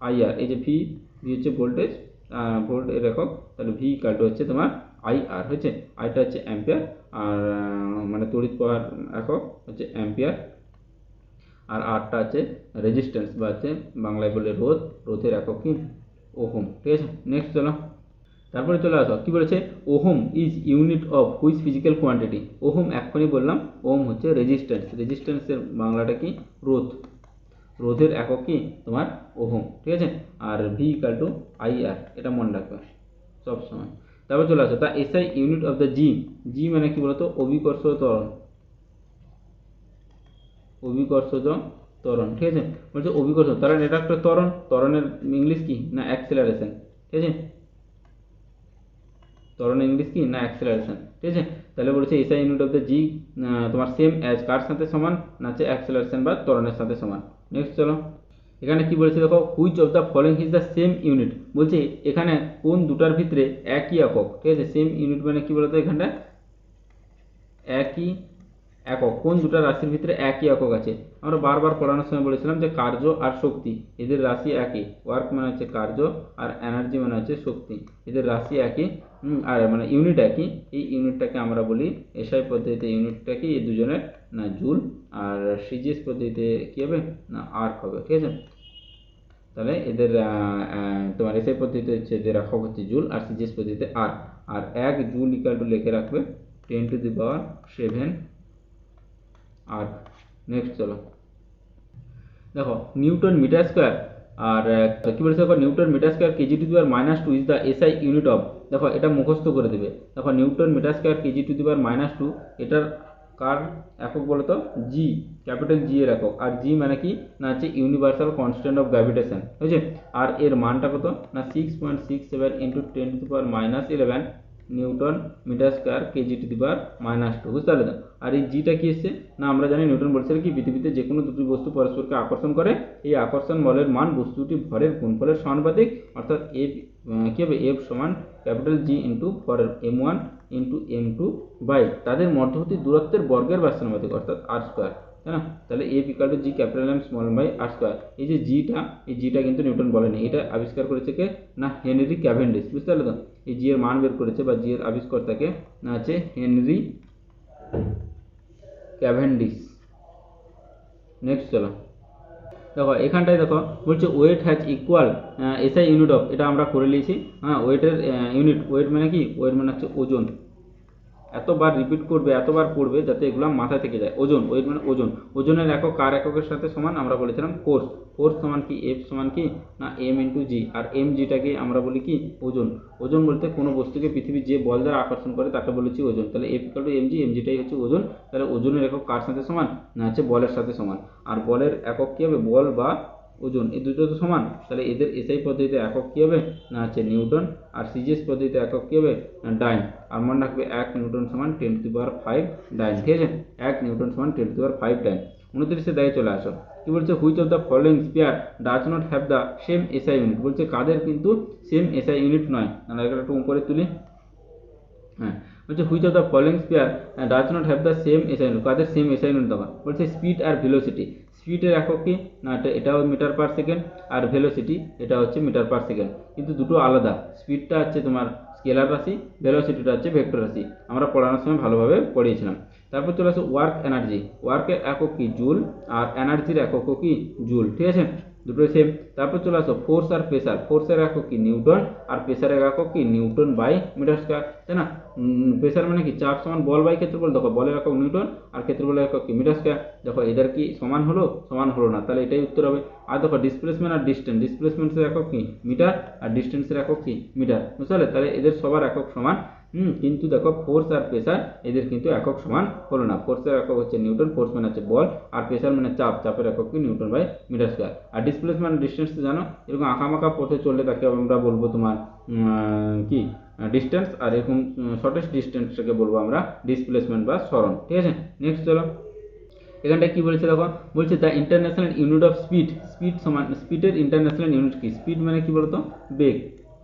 আইআর, এই যে ভি, ভি হচ্ছে ভোল্টেজ, ভোল্ট এর একক, তাহলে ভি ইকাল টু হচ্ছে তোমার আইআর, হচ্ছে। আইটা হচ্ছে অ্যাম্পিয়ার, আর মানে তড়িৎ প্রবাহের একক হচ্ছে অ্যাম্পিয়ার, আর আরটা আছে রেজিস্ট্যান্স বা হচ্ছে বাংলায় বলে রোধ, রোধের একক কি ওহম, ঠিক আছে। নেক্সট চলো, তারপরে চলে আসো কি বলেছে, ohm is unit of which physical quantity. Ohm এক্ষুনি বললাম, ওহম হচ্ছে রেজিস্ট্যান্স, রেজিস্ট্যান্সের বাংলাটা কি রোধ, রোধের একক কি তোমার ওহম, ঠিক আছে। আর ভি ইকাল টু আইআর, এটা মনে রাখবে সবসময়। তারপর চলে আসো the SI unit of the G. G মানে কি বলতো, অভিকর্ষ ত্বরণ, অভিকর্ষজ ত্বরণ, ঠিক আছে। বলছে অভিকর্ষ, তাহলে এটা একটা ত্বরণ, ত্বরণের ইংলিশ কি না অ্যাক্সেলারেশন, ঠিক আছে। ত্বরণের ইংলিশ কি না অ্যাক্সেলারেশন, ঠিক আছে। তাহলে বলছে এসআই ইউনিট অফ দ্য জি তোমার সেম অ্যাজ কার সাথে সমান না হচ্ছে অ্যাক্সেলারেশন বা ত্বরণের সাথে সমান। নেক্সট চলো, এখানে কি বলেছে দেখো which of the following is the same unit. বলছে এখানে কোন দুটার ভিতরে একই একক, ঠিক আছে। সেম ইউনিট মানে কি বলতো, এখানটা একই একক, কোন দুটা রাশির ভিতরে একই একক আছে। আমরা বারবার পড়ানোর সময় বলেছিলাম যে কার্য আর শক্তি, এদের রাশি একই। ওয়ার্ক মানে হচ্ছে কার্য, আর এনার্জি মানে হচ্ছে শক্তি, এদের রাশি একই, আর মানে ইউনিট একই। এই ইউনিটটাকে আমরা বলি এসআই পদ্ধতিতে ইউনিটটা কি এই দুজনের না জুল, আর সিজিএস পদ্ধতিতে কি হবে না আর্ক হবে, ঠিক আছে। তাহলে এদের তোমার এসআই পদ্ধতিতে হচ্ছে এদের একক হচ্ছে জুল, আর সিজিএস পদ্ধতিতে আর্ক। আর 1 জুল ইকাল টু লিখে রাখবে 10⁻⁷ আর্ক। নেক্সট চলো, দেখো নিউটন মিটার স্কোয়ার, আর কি বলেছে দেখো newton metre square kg to the power -2 is the SI unit of. দেখো এটা মুখস্থ করে দেবে। দেখো newton metre square kg to the power -2, এটার কার একক বলতো, জি, ক্যাপিটাল জি এর একক। আর জি মানে কি না হচ্ছে ইউনিভার্সাল কনস্ট্যান্ট অফ গ্র্যাভিটেশন, বুঝছে। আর এর মানটা কত না 6.67 × 10⁻11 newton metre square kg to the power -2, বুঝতে পারলে তো। আর এই জিটা কি এসছে না, আমরা জানি নিউটন বলছিল কি পৃথিবীতে যে কোনো দুটি বস্তু পরস্পরকে আকর্ষণ করে, এই আকর্ষণ বলের মান বস্তুটি ভরের গুণফলের সমানুপাতিক, অর্থাৎ এফ কি হবে, এফ সমান ক্যাপিটাল জি ইন্টু ভরের m1 ইন্টু m2 বাই তাদের মধ্যবর্তী দূরত্বের বর্গের বাস্তবানুপাতিক, অর্থাৎ আর স্কোয়ার, তাই না। তাহলে F equal to G capital M small M by R square. এই যে জিটা, এই জিটা কিন্তু নিউটন বলেনি, এটা আবিষ্কার করেছে কে না হেনরি ক্যাভেন্ডিশ, বুঝতে পারলে তো। এই জি এর মান বের করেছে বা জি এর আবিষ্কর্তাকে না আছে হেনরি ক্যাভেন্ডিশ। নেক্সট চলো, দেখো এখানটায় দেখো বলছে weight has equal SI unit of, এটা আমরা করে নিয়েছি। হ্যাঁ, ওয়েটের ইউনিট, ওয়েট মানে কি, ওয়েট মানে হচ্ছে ওজন। এতবার রিপিট করবে, এতবার পড়বে যাতে এগুলো মাথায় থেকে যায়। ওজন, ওয়েট মানে ওজন, ওজনের একক কার এককের সাথে সমান, আমরা বলেছিলাম ফোর্স। ফোর্স সমান কি এফ সমান কি না এম ইন্টু জি, আর এম জিটাকে আমরা বলি কি ওজন। ওজন বলতে কোনো বস্তুকে পৃথিবী যে বল দ্বারা আকর্ষণ করে তাকে বলেছি ওজন। তাহলে F equal to M G, M জিটাই হচ্ছে ওজন। তাহলে ওজনের একক কার সাথে সমান না হচ্ছে বলের সাথে সমান। আর বলের একক কী হবে, বল বা ওজন, এই দুটো তো সমান। তাহলে এদের এসআই পদ্ধতিতে একক কী হবে না হচ্ছে নিউটন, আর সিজিএস পদ্ধতিতে একক কী হবে না ডাইন। আর মনে রাখবে 1 নিউটন সমান 10⁵ ডাইন, ঠিক আছে। 1 নিউটন সমান 10⁵ ডাইন। 29 দাগে চলে আসো, কি বলছে which of the following spear does not have the same SI unit. বলছে কাদের কিন্তু সেম এসআই ইউনিট নয়। আমরা একটা উপরে তুলি, হ্যাঁ বলছে which of the following pair does not have the same SI unit, কাদের সেম এসআই ইউনিট দেওয়া। বলছে স্পিড আর ভেলোসিটি, স্পিডের একক কি না এটাও মিটার পার সেকেন্ড, আর ভেলোসিটি এটা হচ্ছে মিটার পার সেকেন্ড, কিন্তু দুটো আলাদা। স্পিডটা হচ্ছে তোমার স্কেলার রাশি, ভেলোসিটিটা হচ্ছে ভেক্টর রাশি, আমরা পড়ানোর সময় ভালোভাবে পড়িয়েছিলাম। তারপর চলে আসো ওয়ার্ক এনার্জি, ওয়ার্কের একক কি জুল, আর এনার্জির এককও কি জুল, ঠিক আছে, দুটোই সেম। তারপর চলে আসো ফোর্স আর প্রেসার, ফোর্সের একক কি নিউটন, আর প্রেসারের একক কি নিউটন বাই মিটার স্কয়ার, তাই না। প্রেসার মানে কি চাপ সমান বল বাই ক্ষেত্রফল, দেখো বলের একক নিউটন আর ক্ষেত্রফলের একক কি মিটার স্কয়ার। দেখো এদের কি সমান হলো, সমান হলো না, তাহলে এটাই উত্তর হবে। আর দেখো ডিসপ্লেসমেন্ট আর ডিস্টেন্স, ডিসপ্লেসমেন্টের একক কি মিটার, আর ডিস্টেন্সের একক কি মিটার, বুঝতে পারলে, তাহলে এদের সবার একক সমান। কিন্তু দেখো ফোর্স আর প্রেসার এদের কিন্তু একক সমান হলো না, ফোর্সের একক হচ্ছে নিউটন, ফোর্স মানে হচ্ছে বল, আর প্রেসার মানে চাপ, চাপের একক কি নিউটন বাই মিটার স্কয়ার। আর ডিসপ্লেসমেন্ট ডিস্টেন্স তো জানো, এরকম আঁকামাকা পথে চললে তাকে আমরা বলবো তোমার কি ডিস্টেন্স, আর এরকম শর্টেস্ট ডিস্টেন্সটাকে বলবো আমরা ডিসপ্লেসমেন্ট বা সরণ, ঠিক আছে। নেক্সট চলো, এখানটায় কি বলেছে দেখো, বলছে the international unit of speed, speed সমান, স্পিডের ইন্টারন্যাশনাল ইউনিট কি, স্পিড মানে কি বলতো বেগ,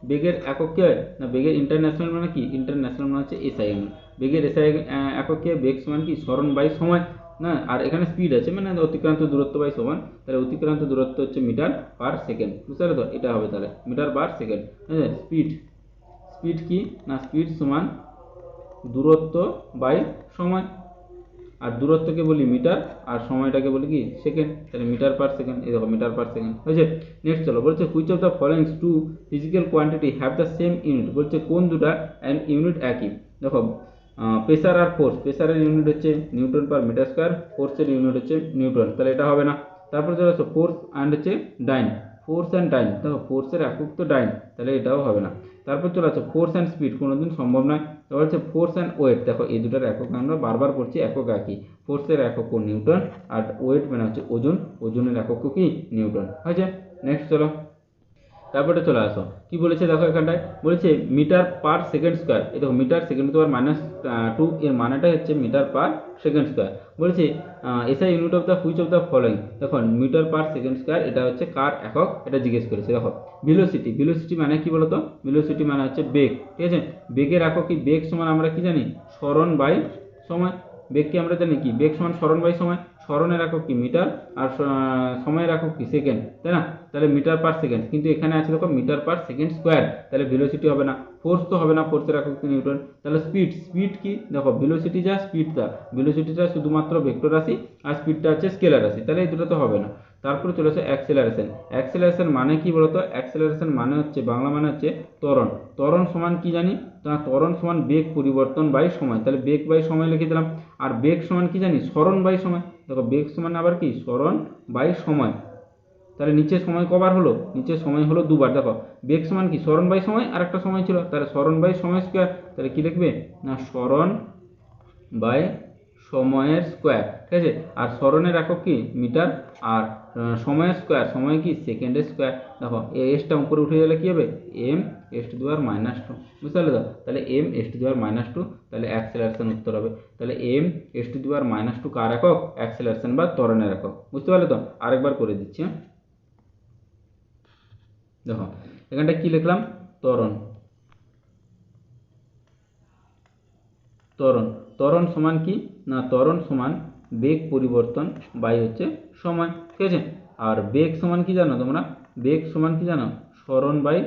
বেগের একক কি হয় না, বেগের ইন্টারন্যাশনাল মানে কি, ইন্টারন্যাশনাল মানে হচ্ছে এসআই ইউনিট, বেগের এসআই একক কি, বেগ সমান কি সরণ বাই সময় না, আর এখানে স্পিড আছে মানে অতিক্রান্ত দূরত্ব বাই সমান, তাহলে অতিক্রান্ত দূরত্ব হচ্ছে মিটার পার সেকেন্ড, বুঝতে পারলে তো, এটা হবে তাহলে metre per second. Speed, speed কি না, স্পিড সমান দূরত্ব বাই সময়, আর দূরত্বকে বলি মিটার, আর সময়টাকে বলি কি সেকেন্ড, তাহলে মিটার পার সেকেন্ড, এই দেখো মিটার পার সেকেন্ড হয়েছে। নেক্সট চলো, বলছে which of the followings two physical quantity have the same unit, বলছে কোন দুটা ইউনিট একই। দেখো প্রেসার আর ফোর্স, প্রেসারের ইউনিট হচ্ছে নিউটন পার মিটার স্কয়ার, ফোর্সের ইউনিট হচ্ছে নিউটন, তাহলে এটা হবে না। তারপর চলে আসো ফোর্স অ্যান্ড হচ্ছে ডাইন, ফোর্স অ্যান্ড ডাইন, দেখো ফোর্সের একক তো ডাইন, তাহলে এটাও হবে না। তারপর চলে আসো ফোর্স অ্যান্ড স্পিড, কোনোদিন সম্ভব নয়। তারপর হচ্ছে ফোর্স অ্যান্ড ওয়েট, দেখো এই দুটার একক আমরা বারবার পড়ছি, একক একই, ফোর্সের একক নিউটন, আর ওয়েট মানে হচ্ছে ওজন, ওজনের একক কি নিউটন, হয়েছে। নেক্সট চলো, তারপরে চলে আসো কি বলেছে দেখো, এখানটায় বলেছে মিটার পার সেকেন্ড স্কোয়ার, এই দেখো মিটার সেকেন্ড তো -2, এর মানেটা হচ্ছে মিটার পার সেকেন্ড স্কোয়ার। বলেছে SI unit of the which of the following, দেখো মিটার পার সেকেন্ড স্কোয়ার এটা হচ্ছে কার একক, এটা জিজ্ঞেস করেছে। দেখো ভেলোসিটি, ভেলোসিটি মানে কি বলতো, ভেলোসিটি মানে হচ্ছে বেগ, ঠিক আছে, বেগের একক কি, বেগ সমান আমরা কি জানি সরণ বাই সময়, বেগকে আমরা জানি কি বেগ সমান সরণ বাই সময়, সরণের একক কি মিটার, আর সময়ের একক কি সেকেন্ড, তাই না, তাহলে মিটার পার সেকেন্ড, কিন্তু এখানে আছে দেখো মিটার পার সেকেন্ড স্কোয়ার, তাহলে ভেলোসিটি হবে না, ফোর্স তো হবে না, ফোর্সের একক কি নিউটন, তাহলে স্পিড, স্পিড কি দেখো ভেলোসিটি যা স্পিডটা, ভেলোসিটিটা শুধুমাত্র ভেক্টর রাশি, আর স্পিডটা হচ্ছে স্কেলার রাশি, তাহলে এই দুটো তো হবে না। তারপরে চলে আসে অ্যাক্সেলারেশন, অ্যাক্সেলারেশন মানে কি বলতো, অ্যাক্সেলারেশন মানে হচ্ছে বাংলা মানে হচ্ছে ত্বরণ, ত্বরণ সমান কি জানি, ত্বরণ সমান বেগ পরিবর্তন বাই সময়, তাহলে বেগ বাই সময় লিখে দিলাম। আর বেগ সমান কি জানি সরণ বাই সময়, দেখো বেগ সমান আবার কি সরণ বাই সময়, তাহলে নিচে সময় কবার হলো, নিচে সময় হলো দুবার। দেখো বেগ সমান কি সরণ বাই সময়, আর একটা সময় ছিল, তাহলে সরণ বাই সময় স্কোয়ার, তাহলে কি লিখবে না সরণ বাই সময়ের স্কোয়ার, ঠিক আছে, আর সরণের একক কি মিটার, আর সময়ের স্কোয়ার, সময় কি সেকেন্ডের স্কোয়ার। দেখো এসটা উপরে উঠে গেলে কি হবে M S two the power -2, বুঝতে পারলে তো, তাহলে M S two the power -2, তাহলে অ্যাক্সেলারেশন উত্তর হবে, তাহলে M S two the power -2 কার একক, অ্যাক্সেলারেশন বা ত্বরণের একক, বুঝতে পারলে তো। আরেকবার করে দিচ্ছি, দেখো এখানটা কি লিখলাম ত্বরণ, ত্বরণ, ত্বরণ সমান কি না, ত্বরণ সমান বেগ পরিবর্তন বাই হচ্ছে সময়, ঠিক আছে, আর বেগ সমান কি জানো তোমরা, বেগ সমান কি জানো সরণ বাই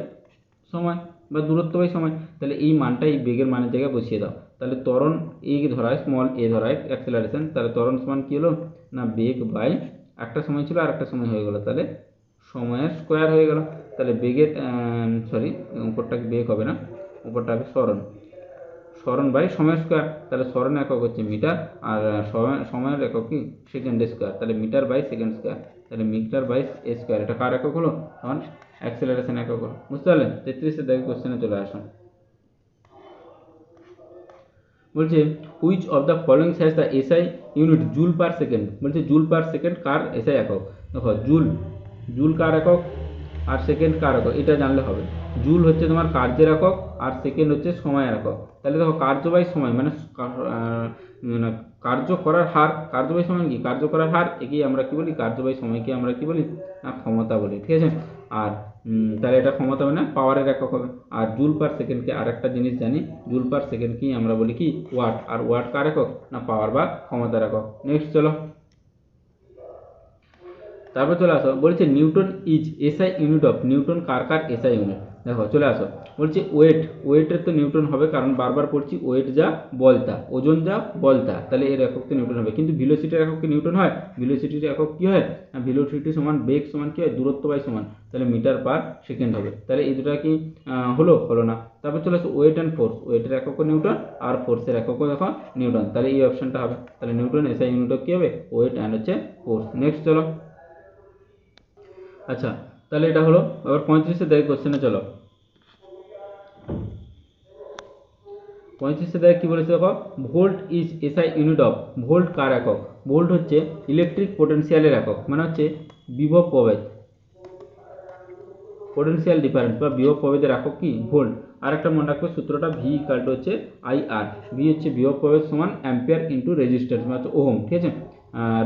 সময় বা দূরত্ব বাই সময়, তাহলে এই মানটা এই বেগের মানের জায়গায় বসিয়ে দাও, তাহলে ত্বরণ এ ধরায় স্মল এ ধরায় অ্যাক্সেলারেশন, তাহলে ত্বরণ সমান কি হলো না বেগ বাই একটা সময় ছিল আর একটা সময় হয়ে গেল, তাহলে সময়ের স্কোয়ার হয়ে গেল, তাহলে বেগের সরি উপরটা বেগ হবে না, উপরটা হবে সরণ, সরণ বাই সময়ের স্কোয়ার, তাহলে সরণ একক হচ্ছে মিটার, আর সময়ের একক কি সেকেন্ড স্কোয়ার, তাহলে মিটার বাই সেকেন্ড স্কোয়ার, তাহলে মিটার বাই স্কোয়ার, এটা কার একক হলো তখন অ্যাক্সেলারেশন একক হলো, বুঝতে পারলেন। 33 দেখে কোশ্চেনে চলে আসুন, বলছে which of the following has the SI unit joule per second, বলছে জুল পার সেকেন্ড কার এসআই একক, দেখো জুল, জুল কার একক, আর সেকেন্ড কার একক, এটা জানলে হবে। জুল হচ্ছে তোমার কার্যের একক, আর সেকেন্ড হচ্ছে সময়ের একক, তাহলে দেখো কার্য বাই সময় মানে কার্য করার হার, কার্য বাই সময় কি কার্য করার হার, একেই আমরা কি বলি কার্য বাই সময়কে আমরা কি বলি না ক্ষমতা বলি, ঠিক আছে। আর তাহলে এটা ক্ষমতা হবে না, পাওয়ারের একক হবে। আর জুল পার সেকেন্ডকে আর একটা জিনিস জানি, জুল পার সেকেন্ডকেই আমরা বলি কি ওয়াট, আর ওয়াট কার একক না পাওয়ার বা ক্ষমতার একক। নেক্সট চলো, তারপর চলে আসো, বলছে Newton is SI unit of, Newton car car SI unit. দেখো চলে আসো, বলছে ওয়েট, ওয়েটের তো নিউটন হবে, কারণ বারবার পড়ছি ওয়েট যা বলতা, ওজন যা বলতা, তাহলে এর একক তো নিউটন হবে। কিন্তু ভেলোসিটির একক কি নিউটন হয়? ভেলোসিটির একক কি হয়? ভেলোসিটি সমান বেগ সমান কি হয়? দূরত্ব বাই সমান, তাহলে মিটার পার সেকেন্ড হবে। তাহলে এই দুটা কি হলো না। তারপর চলে আসো ওয়েট অ্যান্ড ফোর্স, ওয়েটের এককও নিউটন আর ফোর্সের এককও দেখো নিউটন, তাহলে এই অপশনটা হবে। তাহলে নিউটন এসআই ইউনিট অফ কি হবে? ওয়েট অ্যান্ড হচ্ছে ফোর্স। নেক্সট চলো, আচ্ছা তাহলে এটা হলো। আবার 35 দেখে কোশ্চেনে চলো, 35 দেখে কি বলেছে দেখো, volt is SI unit of, volt কার একক? ভোল্ট হচ্ছে ইলেকট্রিক পোটেনশিয়ালের একক, মানে হচ্ছে বিভব প্রভেদ, পোটেনশিয়াল ডিফারেন্স বা বিভব প্রভেদের একক কি ভোল্ট। আর একটা মনে রাখবে সূত্রটা, ভি ইকাল টু হচ্ছে আই আর, ভি হচ্ছে বিভব প্রভেদ সমান অ্যাম্পিয়ার ইন্টু রেজিস্ট্যান্স মানে হচ্ছে ওহম, ঠিক আছে।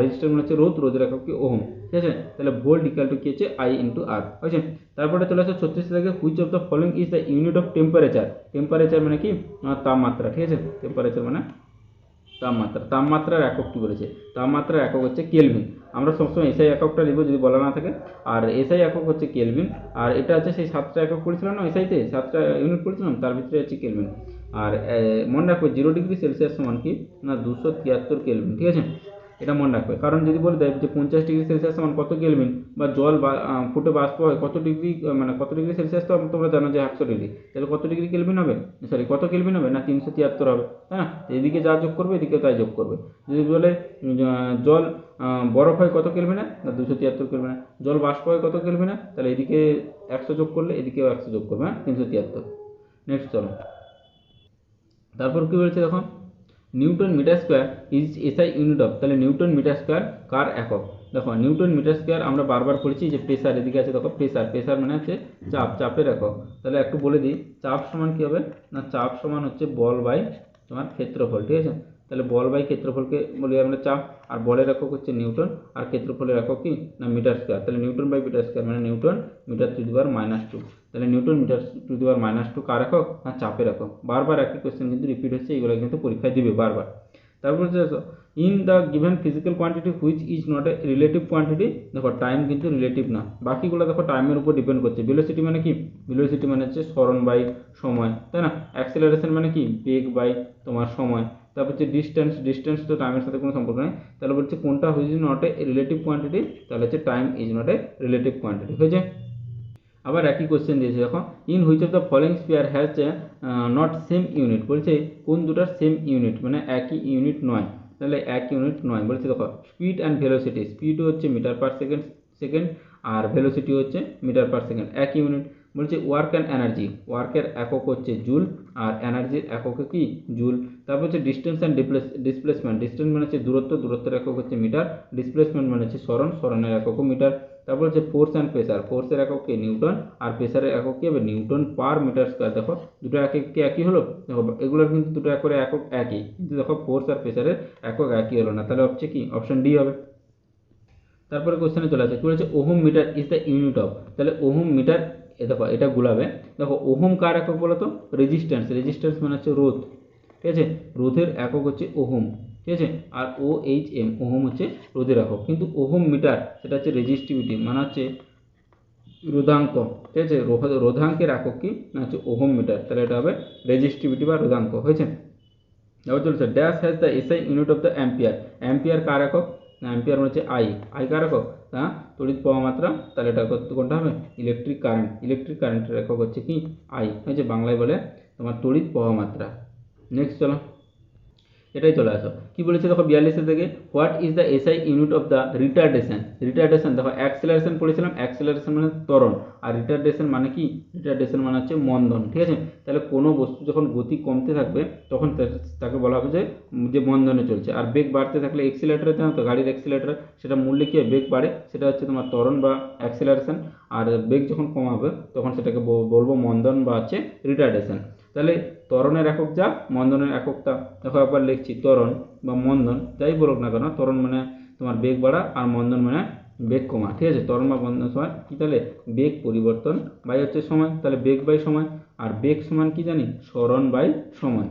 রেজিস্ট্যান্স মানে হচ্ছে রোধ, রোধের একক কি ওহম, ঠিক আছে। তাহলে ভোল্ট ইকাল টু কি হচ্ছে আই ইন্টু আর, হয়েছে। তারপরে চলে আসে 36 থেকে, which of the following is the unit of temperature, temperature মানে কি তাপমাত্রা, ঠিক আছে। টেম্পারেচার মানে তাপমাত্রা, তাপমাত্রার একক কি বলেছে? তাপমাত্রার একক হচ্ছে কেলভিন। আমরা সবসময় এসআই এককটা লিখবো যদি বলা না থাকে, আর এসআই একক হচ্ছে কেলভিন। আর এটা হচ্ছে সেই 7টা একক পড়েছিলাম না এসআইতে, 7টা ইউনিট পড়েছিলাম, তার ভিতরে হচ্ছে কেলভিন। আর মনে রাখবে 0 ডিগ্রি সেলসিয়াস সমান কি না 273 কেলভিন, ঠিক আছে। এটা মনে রাখবে, কারণ যদি বলে দেয় যে 50 ডিগ্রি সেলসিয়াস সমান কত কেলভিন, বা জল বা ফুটে বাষ্প হয় কত ডিগ্রি, মানে কত ডিগ্রি সেলসিয়াস, তো তোমরা জানো যে 100 ডিগ্রি, তাহলে কত ডিগ্রি কেলভিন হবে, সরি কত কেলভিন হবে না 373 হবে, তাই না। এদিকে যা যোগ করবে এদিকে তাই যোগ করবে। যদি বলে জল বরফ হয় কত কেলভিনে না 273 কেলভিনে, জল বাষ্প হয় কত কেলভিনে, তাহলে এদিকে 100 যোগ করলে এদিকেও 100 যোগ করবে, 373। নেক্সট চলো, তারপর কি বলছে দেখো, newton metre square is SI unit of, তাহলে নিউটন মিটার স্কোয়ার কার একক? দেখো নিউটন মিটার স্কোয়ার আমরা বারবার পড়েছি যে প্রেসার, এদিকে আছে দেখো প্রেসার, প্রেসার মানে হচ্ছে চাপ, চাপের একক। তাহলে একটু বলে দিই, চাপ সমান কি হবে না, চাপ সমান হচ্ছে বল বাই তোমার ক্ষেত্রফল, ঠিক আছে। তাহলে বল বাই ক্ষেত্রফলকে বলি আমরা চাপ, আর বলের একক হচ্ছে নিউটন, আর ক্ষেত্রফলের একক কি না মিটার স্কোয়ার। তাহলে নিউটন বাই মিটার স্কোয়ার মানে Newton metre to the power -2। তাহলে newton metre to the power -2 কার একক না চাপের একক। বারবার একই কোশ্চেন কিন্তু রিপিট হচ্ছে, এগুলো কিন্তু পরীক্ষায় দিবে বারবার। তারপর in the given physical quantity which is not a relative quantity, দেখো টাইম কিন্তু রিলেটিভ না, বাকিগুলো দেখো টাইমের উপর ডিপেন্ড করছে। ভেলোসিটি মানে কি, ভেলোসিটি মানে হচ্ছে সরণ বাই সময়, তাই না। অ্যাক্সেলারেশন মানে কি বেগ বাই তোমার সময়। তারপর হচ্ছে ডিস্টেন্স, ডিস্টেন্স তো টাইমের সাথে কোনো সম্পর্ক নেই। তাহলে বলছে কোনটা which is not a relative quantity, তাহলে হচ্ছে time is not a relative quantity, হয়েছে। আবার একই কোশ্চেন দিয়েছে দেখো, in which of the following spear has not same unit, বলছে কোন দুটার সেম ইউনিট মানে একই ইউনিট নয়। তাহলে এক ইউনিট নয় বলছে দেখো, স্পিড অ্যান্ড ভেলোসিটি, স্পিড হচ্ছে মিটার পার সেকেন্ড সেকেন্ড, আর ভেলোসিটি হচ্ছে মিটার পার সেকেন্ড, এক ইউনিট। বলছে ওয়ার্ক অ্যান্ড এনার্জি, ওয়ার্কের একক হচ্ছে জুল, আর এনার্জির একক কি জুল। তারপর হচ্ছে ডিস্টেন্স অ্যান্ড ডিসপ্লেসমেন্ট, ডিস্টেন্স মানে হচ্ছে দূরত্ব, দূরত্বের একক হচ্ছে মিটার, ডিসপ্লেসমেন্ট মানে হচ্ছে সরণ, সরণের এককও মিটার। তারপর হচ্ছে ফোর্স অ্যান্ড প্রেসার, ফোর্সের একক কে নিউটন, আর প্রেসারের একক কি হবে নিউটন পার মিটার স্কোয়ার। দেখো দুটো একক কি একই হলো, দেখো এগুলোর কিন্তু দুটো একরে একক একই, কিন্তু দেখো ফোর্স আর প্রেসারের একক একই হলো না, তাহলে হচ্ছে কি অপশন ডি হবে। তারপরে কোশ্চেনে চলে আসে, কি বলেছে ohm metre is the unit of, তাহলে ওহম মিটার, দেখো এটা গুলাবে, দেখো ওহম কার একক বলো তো, রেজিস্ট্যান্স, রেজিস্ট্যান্স মানে হচ্ছে রোধ, ঠিক আছে। রোধের একক হচ্ছে ওহম, ঠিক আছে। আর ও এইচ এম, ওহম হচ্ছে রোধের একক, কিন্তু ওহম মিটার সেটা হচ্ছে রেজিস্টিভিটি মানে হচ্ছে রোধাঙ্ক, ঠিক আছে। রোধাঙ্কের একক কি না হচ্ছে ওহম মিটার, তাহলে এটা হবে রেজিস্টিভিটি বা রোধাঙ্ক, হয়েছে। এবার চলছে dash has the SI unit of the ampere, ampere কার একক না অ্যাম্পিয়ার হচ্ছে আই, আই কার একক না তড়িৎ প্রবাহ মাত্রা, তাহলে এটা কোনটা হবে ইলেকট্রিক কারেন্ট, ইলেকট্রিক কারেন্টের একক হচ্ছে কি আই, হয়েছে। বাংলায় বলে তোমার তড়িৎ প্রবাহ মাত্রা। নেক্সট চলো, এটাই চলে আসো, কি বলেছে দেখো 42 থেকে, what is the SI unit of the retardation, retardation দেখো অ্যাক্সেলারেশন পড়েছিলাম, অ্যাক্সেলারেশন মানে ত্বরণ, আর রিটার্ডেশন মানে কি, রিটার্ডেশন মানে হচ্ছে মন্দন, ঠিক আছে। তাহলে কোনো বস্তু যখন গতি কমতে থাকবে তখন তাকে বলা হবে যে মন্দনে চলছে, আর বেগ বাড়তে থাকলে এক্সিলারেটর জানো তো, গাড়ির এক্সিলারেটর, সেটা মূল্যে কি হয় বেগ বাড়ে, সেটা হচ্ছে তোমার ত্বরণ বা অ্যাক্সেলারেশন। আর বেগ যখন কমাবে তখন সেটাকে বলবো মন্দন বা হচ্ছে রিটার্ডেশন। তাহলে ত্বরণের একক যা, মন্দনের এককটা দেখো একবার লিখছি, ত্বরণ বা মন্দন যাই বলুক না কেন, ত্বরণ মানে তোমার বেগ বাড়া, আর মন্দন মানে বেগ কমা, ঠিক আছে। ত্বরণ বা মন্দন সমান কি, তাহলে বেগ পরিবর্তন বাই হচ্ছে সময়, তাহলে বেগ বাই সময়। আর বেগ সমান কি জানি, সরণ বাই সময়।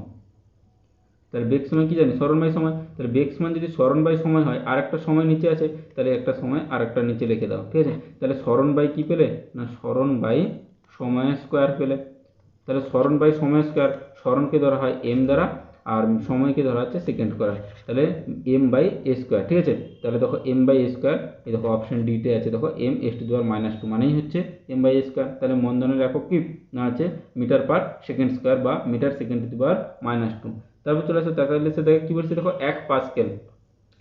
তাহলে বেগ সমান কি জানি, সরণ বাই সময়। তাহলে বেগ সমান যদি সরণ বাই সময় হয়, আর একটা সময় নিচে আছে, তাহলে একটা সময় আর একটা নিচে লিখে দাও, ঠিক আছে। তাহলে সরণ বাই কি পেলে না, সরণ বাই সময় স্কোয়ার পেলে। তাহলে সরণ বাই সময় স্কোয়ার, সরণকে ধরা হয় এম দ্বারা আর সময়কে ধরা হচ্ছে সেকেন্ড স্কোয়ার, তাহলে এম বাই এ স্কোয়ার, ঠিক আছে। তাহলে দেখো এম বাই এ স্কোয়ার, এই দেখো অপশন ডিতে আছে, দেখো এম এস টু দেওয়ার -2 মানেই হচ্ছে এম বাই এ স্কোয়ার। তাহলে মন্দনের একক কি না আছে মিটার পার সেকেন্ড স্কোয়ার বা মিটার সেকেন্ড টু দেওয়ার -2। তারপর চলে আসে 43 দেখো কি বলছে, দেখো 1 পাস্কেল।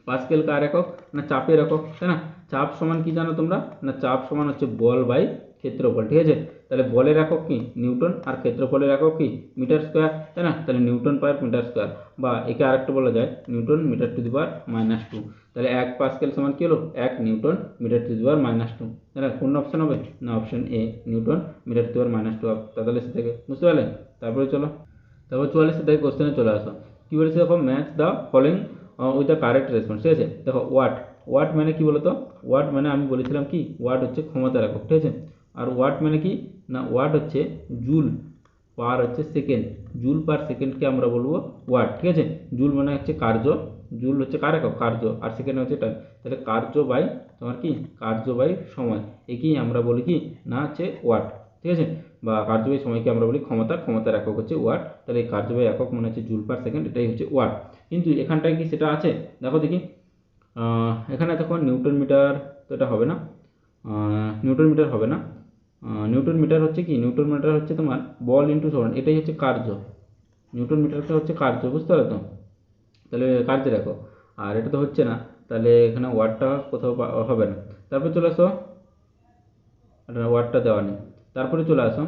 পাস্কেল কার একক না, চাপের একক, তাই না। চাপ সমান কি জানো তোমরা না, চাপ সমান হচ্ছে বল বাই ক্ষেত্রফল, ঠিক আছে। তাহলে বলের একক কি নিউটন আর ক্ষেত্রফলের একক কি মিটার স্কোয়ার, তাই না। তাহলে নিউটন পার মিটার স্কোয়ার, বা একে আরেকটা বলা যায় newton metre to the power -2। তাহলে 1 পাস্কেল সমান কি হলো, 1 newton metre to the power -2। তাহলে কোন অপশন হবে না, option A newton metre to the power -2। তাহলে সে থেকে বুঝতে পারলে। তারপরে চলো, তারপর 44 থেকে কোশ্চেনে চলে আসো। কি বলেছে দেখো, match the following with the correct response, ঠিক আছে। দেখো ওয়াট, ওয়াট মানে কি বলতো, ওয়াট মানে আমি বলেছিলাম কি, ওয়াট হচ্ছে ক্ষমতার একক, ঠিক আছে। আর ওয়াট মানে কি না, ওয়াট হচ্ছে জুল পার হচ্ছে সেকেন্ড, জুল পার সেকেন্ডকে আমরা বলবো ওয়াট, ঠিক আছে। জুল মানে হচ্ছে কার্য, জুল হচ্ছে কার একক কার্য, আর সেকেন্ড হচ্ছে টাইম। তাহলে কার্য বাই তোমার কি, কার্য বাই সময়, একেই আমরা বলি কি না হচ্ছে ওয়াট, ঠিক আছে। বা কার্য বাই সময়কে আমরা বলি ক্ষমতা, ক্ষমতার একক হচ্ছে ওয়াট। তাহলে এই কার্য বাই একক মনে হচ্ছে জুল পার সেকেন্ড, এটাই হচ্ছে ওয়াট। কিন্তু এখানটায় কি সেটা আছে, দেখো দেখি। এখানে দেখো নিউটন মিটার, তো এটা হবে না, নিউটন মিটার হবে না। নিউটন মিটার হচ্ছে কি, নিউটন মিটার হচ্ছে তোমার বল ইন্টু সরণ, এটাই হচ্ছে কার্য। নিউটন মিটারটা হচ্ছে কার্য, বুঝতে পারো তো। তাহলে কার্য দেখো, আর এটা তো হচ্ছে না, তাহলে এখানে ওয়াটটা কোথাও হবে না। তারপর চলে আসো, ওয়াটটা দেওয়া নেই। তারপরে চলে আসো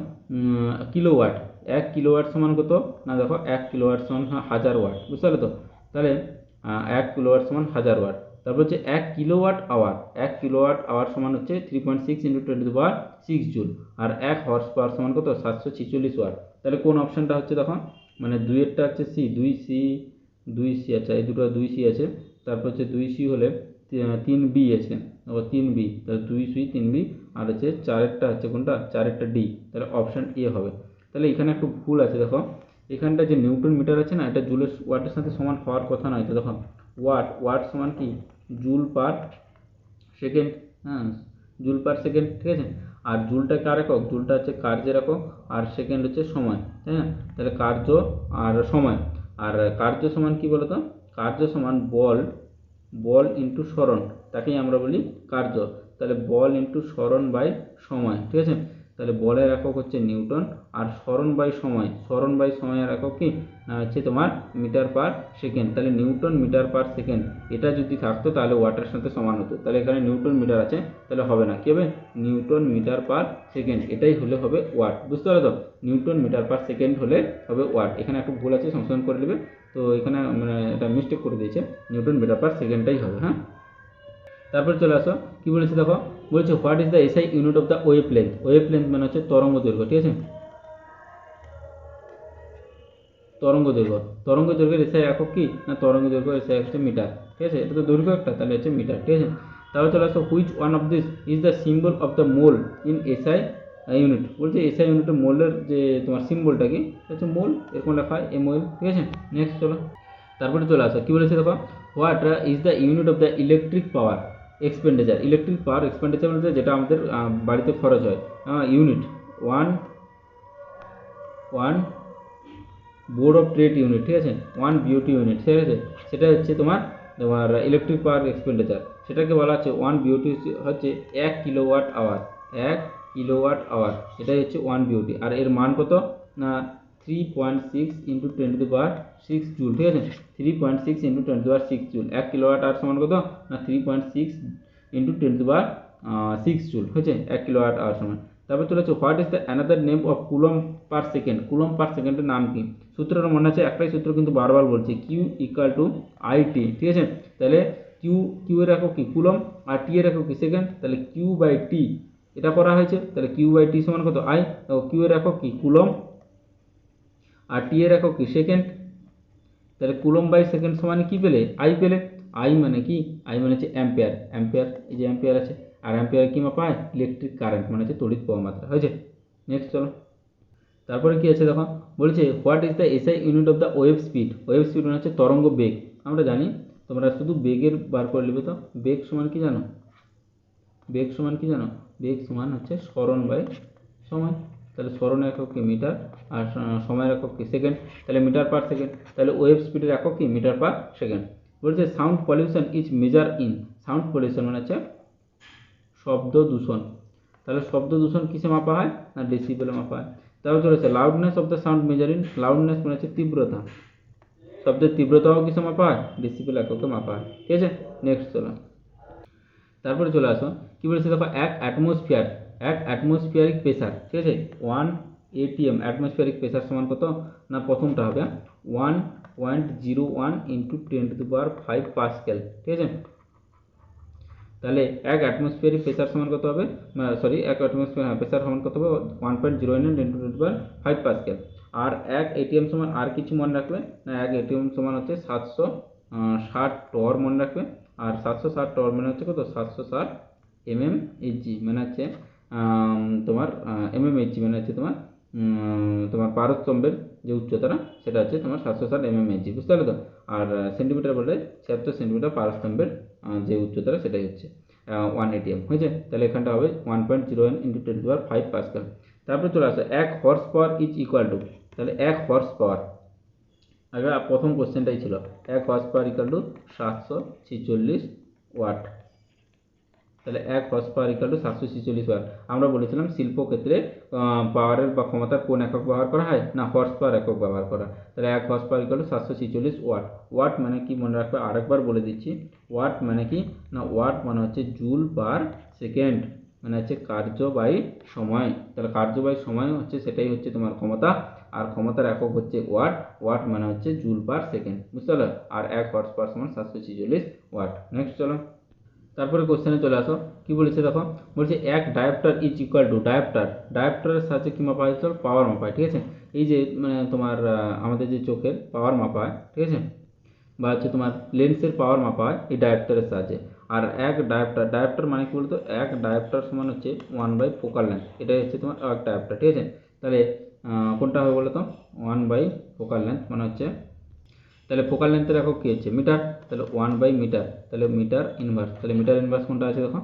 কিলোওয়াট। 1 কিলোওয়াট সমান কত না, দেখো 1 কিলোওয়াট সমান 1000 ওয়াট, বুঝতে পারলে তো। তাহলে 1 কিলোওয়াট সমান 1000 ওয়াট। তারপর হচ্ছে 1 কিলোওয়াট আওয়ার, 1 কিলোওয়াট আওয়ার সমান হচ্ছে 3.6 × 10⁻6 জুল। আর 1 হর্স পাওয়ার সমান কত, 746 ওয়াট। তাহলে কোন অপশনটা হচ্ছে দেখো, মানে দুইয়েরটা হচ্ছে সি, 2 সি, 2 সি, আচ্ছা এই দুটো 2 সি আছে। তারপর হচ্ছে 2 সি হলে 3 বি আছে, আবার 3 বি, তাহলে 2 সি 3 বি। আর হচ্ছে চারেরটা হচ্ছে কোনটা, চারেরটা ডি, তাহলে অপশান এ হবে। তাহলে এখানে একটু ভুল আছে, দেখো এখানটা যে নিউটন মিটার আছে না, এটা জুলের ওয়াটের সাথে সমান হওয়ার কথা নয়। তো দেখো ওয়াট, ওয়াট সমান কি জুল পার সেকেন্ড, হ্যাঁ জুল পার সেকেন্ড, ঠিক আছে। আর জুলটা কার একক, জুলটা হচ্ছে কার্যের একক, আর সেকেন্ড হচ্ছে সময়, তাই না। তাহলে কার্য আর সময়, আর কার্য সমান কি বলতো, কার্য সমান বল, বল ইন্টু সরণ, তাকেই আমরা বলি কার্য। তাহলে বল ইন্টু সরণ বাই সময়, ঠিক আছে। তাহলে বলের একক হচ্ছে নিউটন, আর সরণ বাই সময়, সরণ বাই সময়ের একক কি না হচ্ছে তোমার মিটার পার সেকেন্ড। তাহলে নিউটন মিটার পার সেকেন্ড, এটা যদি থাকতো তাহলে ওয়াটের সাথে সমান হতো। তাহলে এখানে নিউটন মিটার আছে, তাহলে হবে না, কি হবে নিউটন মিটার পার সেকেন্ড, এটাই হলে হবে ওয়াট, বুঝতে পারো তো। নিউটন মিটার পার সেকেন্ড হলে হবে ওয়াট। এখানে একটু ভুল আছে, সংশোধন করে নেবে। তো এখানে মানে এটা মিস্টেক করে দিয়েছে, নিউটন মিটার পার সেকেন্ডটাই হবে, হ্যাঁ। তারপরে চলে আসো, কি বলেছে দেখো, বলছে what is the SI unit of the wave length. Wave length মানে হচ্ছে তরঙ্গ দৈর্ঘ্য, ঠিক আছে। তরঙ্গ দৈর্ঘ্য, তরঙ্গ দৈর্ঘ্যের এসআই একক কি না, তরঙ্গ দৈর্ঘ্য এসআই হচ্ছে মিটার, ঠিক আছে। এটা তো দৈর্ঘ্য একটা, তাহলে হচ্ছে মিটার, ঠিক আছে। তারপরে চলে আসো, which one of this is the symbol of the mole in SI unit. বলছে এসআই ইউনিটের মোলের যে তোমার সিম্বলটা কি হচ্ছে মোল, এরকম লেখা হয় এমওএল, ঠিক আছে। নেক্সট চলো, তারপরে চলে আসো, কি বলেছে দেখো, what is the unit of the electric power expenditure. Electric power expenditure বলতে যেটা আমাদের বাড়িতে খরচ হয়, unit one, one board of trade unit, ঠিক আছে। 1 বিওটি ইউনিট, ঠিক আছে। সেটা হচ্ছে তোমার তোমার ইলেকট্রিক পাওয়ার এক্সপেন্ডিচার, সেটাকে বলা হচ্ছে 1 বিওটি, হচ্ছে 1 কিলোওয়াট আওয়ার, 1 কিলোওয়াট আওয়ার, এটাই হচ্ছে 1 বিওটি। আর এর মান কত না 3.6 × 10⁻6 জুল, ঠিক আছে। 3.6 × 10⁻6 জুল। 1 কিলোওয়াট আওয়ার সমান কত না 3.6 × 10⁻6 জুল, হয়েছে 1 কিলোওয়াট আওয়ার সমান। তারপর চলে হচ্ছে what is the another name of coulomb per second. Coulomb পার সেকেন্ডের নাম কি, সূত্রটা মনে আছে, একটাই সূত্র কিন্তু বারবার বলছে, কিউ ইকুয়াল টু আইটি, ঠিক আছে। তাহলে কিউ এর একক কি কুলম, আর টি এর একক কি সেকেন্ড, তাহলে কিউ বাই টি এটা করা হয়েছে। তাহলে কিউ বাই টি সমান কত আই, কিউ এর একক কি কুলম, আর টি এর একক কি সেকেন্ড। তাহলে কুলম বাই সেকেন্ড সমান কি পেলে, আই পেলে। আই মানে কি, আই মানে হচ্ছে অ্যাম্পিয়ার, অ্যাম্পিয়ার, এই যে অ্যাম্পিয়ার আছে। আর অ্যাম্পিয়ার কি মাপা হয়? ইলেকট্রিক কারেন্ট মানে হচ্ছে তড়িৎ প্রবাহ মাত্রা। হয়েছে? নেক্সট চলো। তারপরে কি আছে দেখো, বলছে what is the SI unit of the wave speed. Wave speed মানে হচ্ছে তরঙ্গ বেগ। আমরা জানি, তোমরা শুধু বেগের বার করে নেবে তো। বেগ সমান কি জানো? বেগ সমান কি জানো? বেগ সমান হচ্ছে স্মরণ বাই সময়। তাহলে স্মরণের একক কি? মিটার। আর সময়ের একক কি? সেকেন্ড। তাহলে মিটার পার সেকেন্ড। তাহলে ওয়েভ স্পিডের একক কি? Metre per second. বলছে sound pollution is measure in. Sound pollution মানে হচ্ছে শব্দ দূষণ। তাহলে শব্দ দূষণ কিসে মাপা হয়? না ডেসিবেলে মাপা হয়। তারপর চলেছে loudness of the sound measure in. Loudness মানে হচ্ছে তীব্রতা। শব্দের তীব্রতাও কিসে মাপা হয়? ডেসিবেল এককে মাপা হয়। ঠিক আছে? নেক্সট চলো। তারপরে চলে আসো, কি বলেছে দেখো, এক অ্যাটমসফিয়ারিক প্রেসার। ঠিক আছে? 1 atm অ্যাটমসফিয়ারিক প্রেসার সমান কত? না প্রথমটা হবে 1.01 ইন্টু 10⁵ পাস্কেল। ঠিক আছে? তাহলে এক অ্যাটমসফিয়ারিক প্রেসার সমান কত হবে? সরি, এক অ্যাটমসফিয়ার প্রেসার সমান কত হবে? 1.09 ইন্টু 10⁵ পাস্কেল। আর এক এটিএম সমান আর কিছু মনে রাখবে না, এক এটিএম সমান হচ্ছে 760 টর মনে রাখবে। আর 760 টর মানে হচ্ছে কত? 760 mmHg মানে হচ্ছে তোমার mmHg মানে হচ্ছে তোমার তোমার পারস্তম্ভের যে উচ্চতাটা সেটা হচ্ছে তোমার 760 mmHg, বুঝতে পারলে তো? আর সেন্টিমিটার বললে 76 সেন্টিমিটার পারস্তম্ভের যে উচ্চতাটা সেটাই হচ্ছে 1 atm। হয়েছে? তাহলে এখানটা হবে 1.01 ইন্টু 10⁵ পাস্কেল। তারপরে চলে আসে এক horse power is equal to. তাহলে এক হর্স পাওয়ার, আগে প্রথম কোশ্চেনটাই ছিল, এক horse power equal to 746 watt. তাহলে এক horse power equal to 746 watt. আমরা বলেছিলাম শিল্পক্ষেত্রে পাওয়ারের বা ক্ষমতার কোন একক ব্যবহার করা হয়? না হর্স পাওয়ার একক ব্যবহার করা। তাহলে এক horse power equal to 746 watt. Watt মানে কি মনে রাখবে? আরেকবার বলে দিচ্ছি। ওয়াট মানে কি? না ওয়াট মানে হচ্ছে জুল পার সেকেন্ড, মানে হচ্ছে কার্য বাই সময়। তাহলে কার্য বাই সময় হচ্ছে, সেটাই হচ্ছে তোমার ক্ষমতা। আর ক্ষমতার একক হচ্ছে ওয়াট। ওয়াট মানে হচ্ছে জুল পার সেকেন্ড, বুঝতে পারলে? আর এক হর্স পাওয়ার সমান 746 ওয়াট। নেক্সট চলো। তারপরে কোশ্চেনে চলে আসো, কি বলেছে দেখো, বলছে এক ডায়োপ্টার ইজ ইকুয়াল টু। ডায়োপ্টারের সাহায্যে কি মাপা হয়? পাওয়ার মাপা হয়। ঠিক আছে? এই যে মানে তোমার আমাদের যে চোখের পাওয়ার মাপা হয়, ঠিক আছে, বা হচ্ছে তোমার লেন্সের পাওয়ার মাপা হয় এই ডায়োপ্টারের সাহায্যে। আর এক ডায়োপ্টার মানে কি বলতো? এক ডায়োপ্টার সমান হচ্ছে 1 বাই ফোকাল লেন্থ। এটাই হচ্ছে তোমার এক ডায়োপ্টার। ঠিক আছে? তাহলে কোনটা হবে বলো তো? 1 বাই ফোকাল লেন্থ মানে হচ্ছে, তাহলে ফোকাল লেন্থের একক কী হচ্ছে? মিটার। তাহলে 1/মিটার। তাহলে মিটার ইনভার্স। তাহলে মিটার ইনভার্স কোনটা আছে দেখো?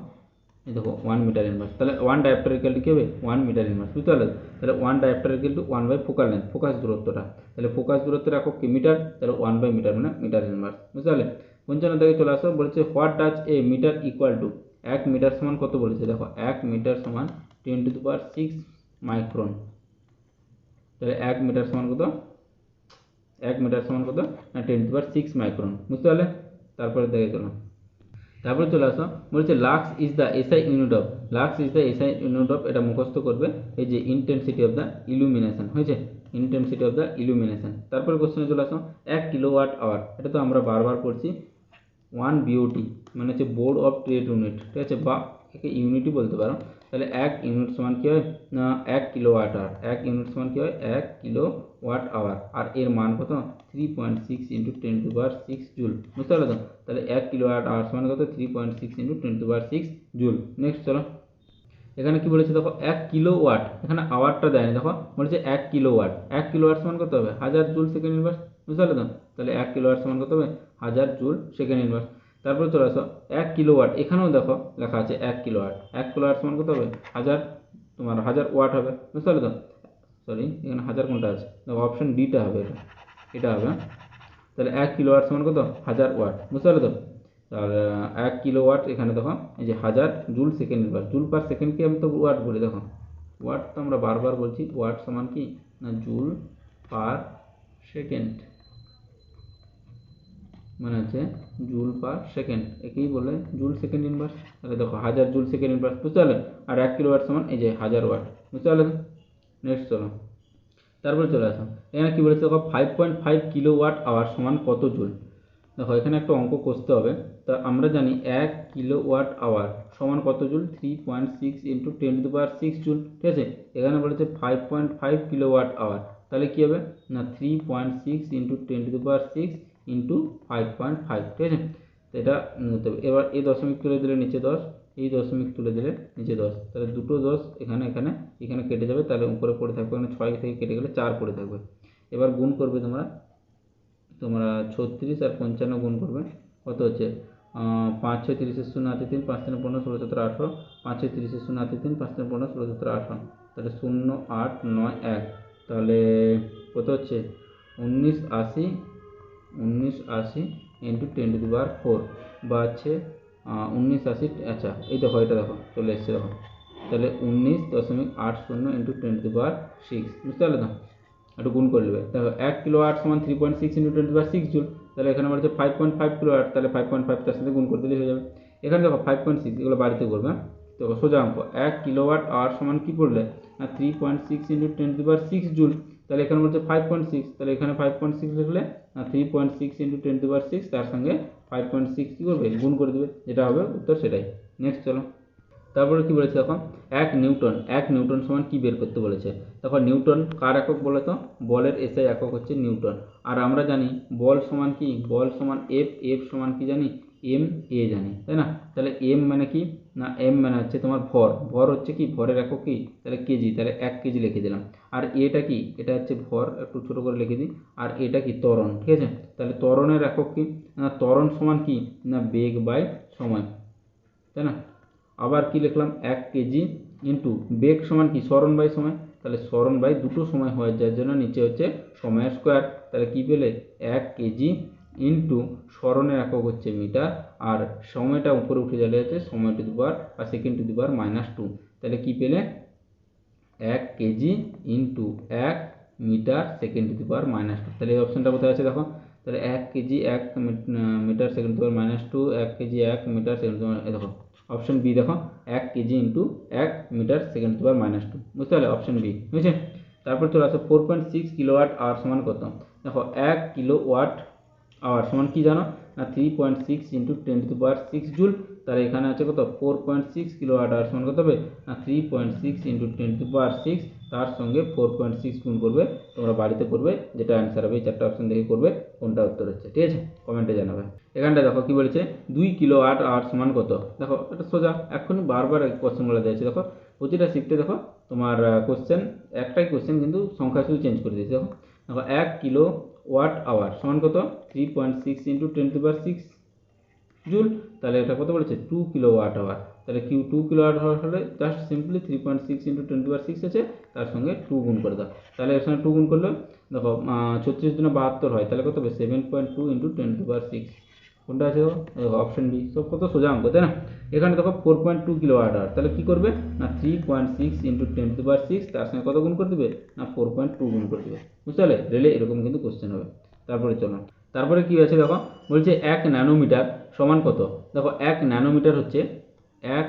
এই দেখো 1 মিটার ইনভার্স। তাহলে 1 ডায়োপ্টার ইকুয়াল টু কী হবে? 1 মিটার ইনভার্স, বুঝতে পারলে? তাহলে 1 ডায়োপ্টার ইকুয়াল টু 1/ফোকাল লেন্থ, ফোকাস দূরত্বটা। তাহলে ফোকাস দূরত্বের একক কি? মিটার। তাহলে 1/মিটার মানে মিটার ইনভার্স, বুঝতে পারলে? 55 থেকে চলে আসো, বলেছে what does a metre equal to. এক মিটার সমান কত বলেছে দেখো? এক মিটার সমান 10⁶ মাইক্রন। তাহলে এক মিটার সমান কত? এক মিটার সমান কত? না 10⁶ মাইক্রন, বুঝতে পারলে? তারপরে দেখে চলো। তারপরে চলে আসো, বলছে lux is the SI unit of. Lux is the SI unit of, এটা মুখস্থ করবে। এই যে ইন্টেন্সিটি অফ দ্য ইলুমিনেশন, হয়েছে? Intensity of the illumination. তারপরে কোশ্চেনে চলে আসো, 1 কিলোওয়াট আওয়ার। এটা তো আমরা বারবার পড়ছি। 1 BOT মানে হচ্ছে বোর্ড অফ ট্রেড ইউনিট, ঠিক আছে, বা একে ইউনিটই বলতে পারো। তাহলে এক ইউনিট সমান কী হয়? না 1 কিলোওয়াট আওয়ার। এক ইউনিট সমান কী হয়? 1 কিলোওয়াট আওয়ার। আর এর মান কত? 3.6 ইন্টু 10⁶ জুল, বুঝতে পারলো তো? তাহলে 1 কিলোওয়াট আওয়ার সমান কত? 3.6 ইন্টু 10⁶ জুল। নেক্সট চলো। এখানে কি বলেছে দেখো? 1 কিলোওয়াট, এখানে আওয়ারটা দেয়নি দেখো, বলেছে 1 কিলোওয়াট। 1 কিলোওয়াট সমান কত হবে? 1000 জুল সেকেন্ড ইনভার্স, বুঝতে পারলে তো? তাহলে 1 কিলোওয়াট সমান কত হবে? 1000 জুল সেকেন্ড ইনভার্স। তারপরে চলে আসো, 1 কিলোওয়াট, এখানেও দেখো লেখা আছে 1 কিলোওয়াট। 1 কিলোওয়াট সমান কত হবে? 1000, তোমার 1000 ওয়াট হবে, বুঝতে পারলে তো? সরি, এখানে 1000 কোনটা আছে দেখো? অপশন ডিটা হবে, এটা এটা হবে। তাহলে 1 কিলোওয়াট সমান কত? 1000 ওয়াট, বুঝতে পারলে তো? আর 1 কিলোওয়াট এখানে দেখো এই যে 1000 joule second inverse. Joule per সেকেন্ডকে আমি তো ওয়াট বলি দেখো। ওয়াট তো আমরা বারবার বলছি, ওয়াট সমান কি? না জুল পার সেকেন্ড, মানে হচ্ছে জুল পার সেকেন্ড, একেই বলে জুল সেকেন্ড ইনভার্স। তাহলে দেখো 1000 জুল সেকেন্ড ইনভার্স, বুঝতে পারলে? আর 1 কিলোওয়াট সমান এই যে 1000 ওয়াট, বুঝতে পারলে? নেক্সট চলো। তারপরে চলে আসো, এখানে কি বলেছে দেখো? 5.5 কিলোওয়াট আওয়ার সমান কত জুল? দেখো এখানে একটা অঙ্ক কষতে হবে। তা আমরা জানি 1 কিলোওয়াট আওয়ার সমান কত জুল? 3.6 ইন্টু 10⁶ জুল, ঠিক আছে? এখানে বলেছে 5.5 কিলোওয়াট আওয়ার। তাহলে কী হবে? না 3.6 ইন্টু 10⁶ ইন্টু 5.5, ঠিক আছে? তো এটা এবার এই দশমিক তুলে দিলে নিচে 10, এই দশমিক তুলে দিলে নিচে 10, তাহলে দুটো 10 এখানে এখানে এখানে কেটে যাবে, তাহলে উপরে পড়ে থাকবে মানে 6 থেকে কেটে গেলে 4 পড়ে থাকবে। এবার গুণ করবে তোমরা 36 আর 55 গুণ করবে, কত হচ্ছে 5 6 30 শূন্য হাতে 3, 5 3 15 16 17 18, 5 6 30 শূন্য হাতে 3, 5 3 15 16 17 18, তাহলে 0 8 9 1, তাহলে কত হচ্ছে 1980 ইন্টু 10⁴ বা হচ্ছে 1980। আচ্ছা এই দেখো এটা দেখো চলে এসছে দেখো, তাহলে 19.80 ইন্টু 10⁶, বুঝতে পারলে তো? একটু গুণ করে নেবে, দেখো 1 কিলোওয়াট সমান 3.6 ইন্টু 10⁶ জুল, তাহলে এখানে আমার হচ্ছে 5.5 কিলোওয়াট, তাহলে 5.5 তার সাথে গুণ করে দিলেই হয়ে যাবে। এখানে দেখো 5.6, এগুলো বাড়িতে করবে। দেখো সোজা অঙ্ক, 1 কিলোওয়াট আওয়ার সমান কি পড়লে না 3.6 ইন্টু 10⁶ জুল, তাহলে এখানে বলছে 5.6, তাহলে এখানে 5.6 লিখলে 3.6 ইন্টু 10⁶, তার সঙ্গে 5.6 কী করবে গুণ করে দেবে, যেটা হবে উত্তর সেটাই। নেক্সট চলো, তারপরে কি বলেছে দেখো 1 নিউটন সমান কি বের করতে বলেছে। দেখো নিউটন কার একক বলে তো, বলের এসআই একক হচ্ছে নিউটন। আর আমরা জানি বল সমান কি, বল সমান এফ সমান কি জানি এম এ জানি, তাই না? তাহলে এম মানে কি না, এম মানে হচ্ছে তোমার ভর হচ্ছে কি, ভরের একক কি, তাহলে কেজি, তাহলে 1 কেজি লিখে দিলাম। আর এটা কি, এটা হচ্ছে ভর, একটু ছোট করে লিখে দিই। আর এটা কি ত্বরণ, ঠিক আছে? তাহলে ত্বরণের একক কি না, ত্বরণ সমান কি না বেগ বাই সময়, তাই না? আবার কি লিখলাম 1 কেজি ইন্টু বেগ সমান কি সরণ বাই সময়, তাহলে সরণ বাই দুটো সময় হয়ে যাওয়ার জন্য নিচে হচ্ছে সময়ের স্কোয়ার, তাহলে কি পেলে 1 কেজি ইন্টু সরণের একক হচ্ছে মিটার, আর সময়টা উপরে উঠে গেলে হচ্ছে সময় টু দি পাওয়ার বা সেকেন্ড টু দি পাওয়ার -2, তাহলে কি পেলে 1 kg into 1 metre second to the power -2, তাহলে এই অপশানটা কোথায় আছে দেখো, তাহলে 1 kg 1 metre second to the power -2, 1 kg 1 metre second to the power, দেখো অপশন বি, দেখো 1 kg into 1 metre second to the power -2, বুঝতে পারলে? অপশন বি বুঝছে। তারপর চলে আসো 4.6 কিলোওয়াট আওয়ার সমান কত। দেখো 1 কিলোওয়াট আওয়ার সমান কি জানো না 3.6 ইন্টু 10⁶ জুল, তাহলে এখানে আছে কত 4.6 কিলোওয়াট আওয়ার সমান কত হবে না 3.6 ইন্টু 10⁶, তার সঙ্গে 4.6 গুণ করবে, তোমরা বাড়িতে করবে, যেটা অ্যান্সার হবে এই চারটা অপশন দেখে করবে কোনটা উত্তর হচ্ছে, ঠিক আছে? কমেন্টে জানাবে। এখানটা দেখো কি বলেছে 2 কিলোওয়াট আওয়ার সমান কত। দেখো এটা সোজা, এক্ষুনি বারবার কোশ্চেনগুলো দিয়েছে, দেখো প্রতিটা শিফটে দেখো তোমার কোশ্চেন একটাই কোশ্চেন, কিন্তু সংখ্যা শুধু চেঞ্জ করে দিয়েছে। দেখো দেখো 1 কিলো ওয়াট আওয়ার সমান কত 3.6 ইন্টু 10⁶ জুল, তাহলে এটা কত বলেছে 2 কিলোওয়াট আওয়ার, তাহলে কিউ 2 কিলোওয়াট আওয়ার হলে জাস্ট সিম্পলি 3.6 ইন্টু 10⁶ আছে, তার সঙ্গে 2 গুণ করে দাও, তাহলে এর সঙ্গে 2 গুণ করলে দেখো 36 দিনে 72 হয়, তাহলে কত হবে 7.2 ইন্টু 10⁶, কোনটা আছে দেখো অপশন বি, সব কত সোজা অঙ্ক, তাই না? এখানে দেখো 4.2 কিলোওয়াট আওয়ার, তাহলে কী করবে না 3.6 ইন্টু 10⁶, তার সঙ্গে কত গুণ করে দেবে না 4.2 গুণ করে দেবে, বুঝতে পারলে? রেলে এরকম কিন্তু কোশ্চেন হবে। তারপরে চলো, তারপরে কি আছে দেখো বলছে 1 ন্যানোমিটার সমান কত। দেখো 1 ন্যানোমিটার হচ্ছে 1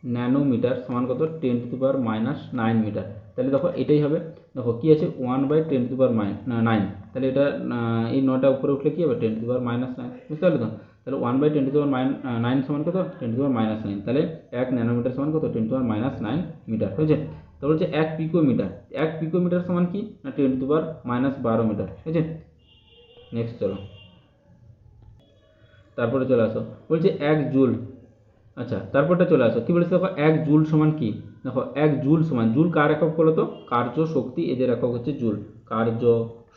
ন্যানোমিটার সমান কত 10⁻⁹ মিটার, তাহলে দেখো এটাই হবে। দেখো কি আছে 1/10⁻⁹, তাহলে এটা এই 9টা উপরে উঠলে কি হবে 10⁻⁹, বুঝতে পারলে তো? তাহলে 1/10⁻⁹ সমান কত 10⁻⁹, তাহলে 1 ন্যানোমিটার সমান কত 10⁻⁹ মিটার হয়েছে। তো বলছে 1 পিকোমিটার, 1 পিকোমিটার সমান কি না 10⁻⁻12 মিটার হয়েছে। নেক্সট চলো, তারপরে চলে আসো বলছে 1 জুল। আচ্ছা তারপরটা চলে আসো কি বলেছে দেখো 1 জুল সমান কি। দেখো 1 জুল সমান, জুল কার একক বলো তো, কার্য শক্তি, এদের একক হচ্ছে জুল, কার্য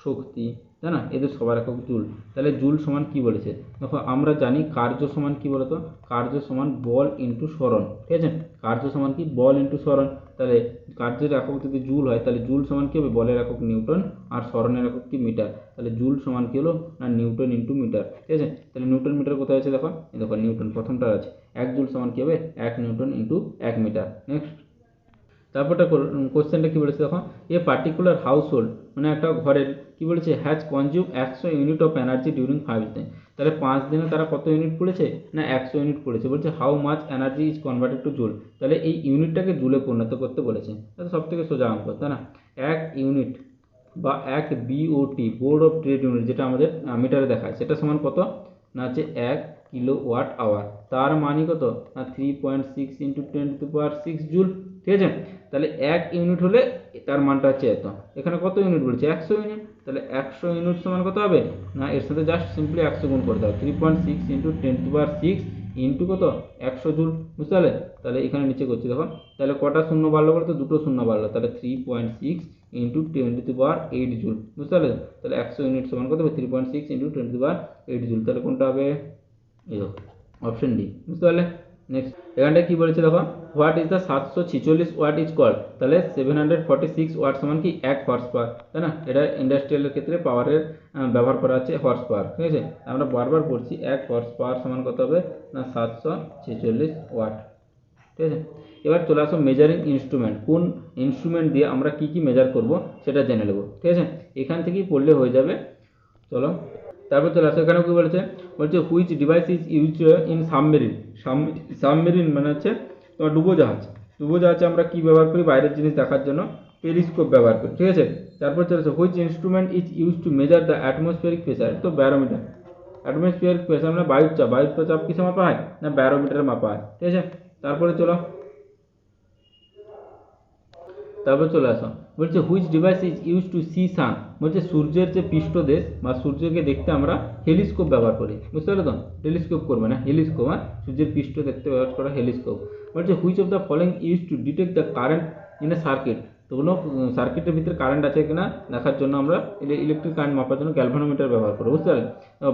শক্তি, তাই না? এদের সবার একক জুল, তাহলে জুল সমান কি বলেছে। দেখো আমরা জানি কার্য সমান কি বলতো, কার্য সমান বল ইন্টু সরণ, ঠিক আছে? কার্য সমান কি বল ইন্টু সরণ, তাহলে কার্যের একক যদি জুল হয় তাহলে জুল সমান কি হবে বলের একক নিউটন, আর সরণের একক কি মিটার, তাহলে জুল সমান কি হলো না নিউটন ইন্টু মিটার, ঠিক আছে? তাহলে নিউটন মিটার কোথায় আছে দেখো, এই দেখো নিউটন প্রথমটা আছে, 1 জুল সমান কি হবে 1 নিউটন ইন্টু 1 মিটার। নেক্সট তারপরটা কোশ্চেনটা কি বলেছে দেখো, এ পার্টিকুলার হাউস হোল্ড মানে একটা ঘরের কি বলেছে has consume 100 unit of energy during 5 দিন, তাহলে 5 দিনে তারা কত ইউনিট পড়েছে না 100 ইউনিট পড়েছে। বলছে how much energy is converted to joule, তাহলে এই ইউনিটটাকে জুলে পরিণত করতে বলেছে, তাহলে সব থেকে সোজা অঙ্ক, তাই না? 1 ইউনিট বা 1 BOT board of trade unit, যেটা আমাদের মিটারে দেখায়, সেটা সমান কত না হচ্ছে 1 কিলোওয়াট আওয়ার, তার মানে কত না 3.6 ইন্টু 10⁶ জুল, ঠিক আছে? তাহলে 1 ইউনিট হলে তার মানটা হচ্ছে এত, এখানে কত ইউনিট বলছে 100 ইউনিট, তাহলে 100 ইউনিট সমান কত হবে না এর সাথে জাস্ট সিম্পলি 100 গুণ করে দাও, 3.6 ইন্টু 10⁶ ইন্টু কত 100 জুল, বুঝতে পারলে? তাহলে এখানে নিচে করছি দেখো, তাহলে কটা শূন্য বাড়লো বলো তো, দুটো শূন্য বাড়লো, তাহলে 3.6 ইন্টু 10⁸ জুল, বুঝতে পারলে? তাহলে 100 ইউনিট সমান কত হবে, 3.6 ইন্টু 10⁸ জুল, তাহলে কোনটা হবে, এই দেখো অপশন ডি, বুঝতে পারলে? নেক্সট এখানটা কি বলেছে দেখো, what is the 746 watt is called, তাহলে 746 ওয়াট সমান কি 1 হর্স পাওয়ার, তাই না? এটা ইন্ডাস্ট্রিয়ালের ক্ষেত্রে পাওয়ারের ব্যবহার করা হচ্ছে হর্স পাওয়ার, ঠিক আছে? আমরা বারবার পড়ছি 1 হর্স পাওয়ার সমান কত হবে না 746 ওয়াট, ঠিক আছে? এবার চলে আসো মেজারিং ইনস্ট্রুমেন্ট, কোন ইনস্ট্রুমেন্ট দিয়ে আমরা কি কি মেজার করব সেটা জেনে নেব, ঠিক আছে? এখান থেকেই পড়লে হয়ে যাবে। চলো তারপর চলে আসো, এখানে কি বলেছে, বলছে which device is use in submarine, submarine মানে হচ্ছে তোমার ডুবোজাহাজে আমরা কি ব্যবহার করি বাইরের জিনিস দেখার জন্য, পেরিস্কোপ ব্যবহার করি, ঠিক আছে? তারপর চলে আসো which instrument is use to measure the atmospheric pressure, তো ব্যারোমিটার, অ্যাটমসফিয়ারিক প্রেসার মানে বায়ুর চাপ কিসে মাপা হয় না ব্যারোমিটারে মাপা হয়, ঠিক আছে? তারপরে চলে আসো, বলছে which device is use to see sun, বলছে সূর্যের যে পৃষ্ঠদেশ বা সূর্যকে দেখতে আমরা হেলিস্কোপ ব্যবহার করি, বুঝতে পারলে তো? টেলিস্কোপ করবে না, হেলিস্কোপ, হ্যাঁ, সূর্যের পৃষ্ঠ দেখতে ব্যবহার করা হেলিস্কোপ। বলছে which of the following use to detect the current in a circuit, তো কোনো সার্কিটের ভিতরে কারেন্ট আছে কিনা দেখার জন্য আমরা ইলেকট্রিক কারেন্ট মাপার জন্য গ্যালভানোমিটার ব্যবহার করি, বুঝতে পারলে?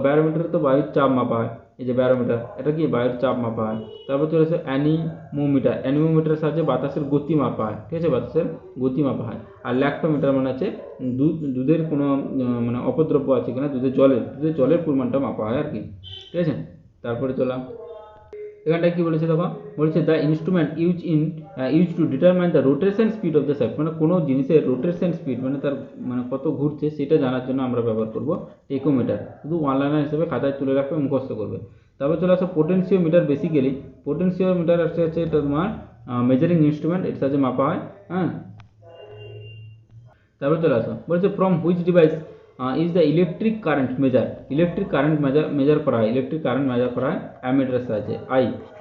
ব্যারোমিটারে তো বায়ুর চাপ মাপা হয়, এই যে ব্যারোমিটার, এটা কি বায়ুর চাপ মাপা হয়। তারপর চলে আসে অ্যানিমোমিটারের সাহায্যে বাতাসের গতি মাপা হয়, ঠিক আছে? বাতাসের গতি মাপা হয়। আর ল্যাক্টোমিটার মানে হচ্ছে দুধের কোনো মানে অপদ্রব্য আছে কিনা, দুধের জলের পরিমাণটা মাপা হয় আর কি, ঠিক আছে? তারপরে চলাম, এখানটা কি বলেছে দেখো, বলেছে the instrument use to determine the rotation speed of the shaft, মানে কোনো জিনিসের রোটেশন স্পিড মানে তার মানে কত ঘুরছে সেটা জানার জন্য আমরা ব্যবহার করব টেকোমিটার, শুধু ওয়ান লাইনার হিসেবে খাতায় তুলে রাখবে, মুখস্থ করবে। তারপর চলে আসো পোটেনশিওমিটার, বেসিক্যালি পোটেনশিওমিটার হচ্ছে এটা তোমার মেজারিং ইনস্ট্রুমেন্ট, এর সাহায্যে মাপা হয়, হ্যাঁ। তারপর চলে আসো, বলছে from which device is the electric current measure করা হয়, অ্যামিটারের সাহায্যে,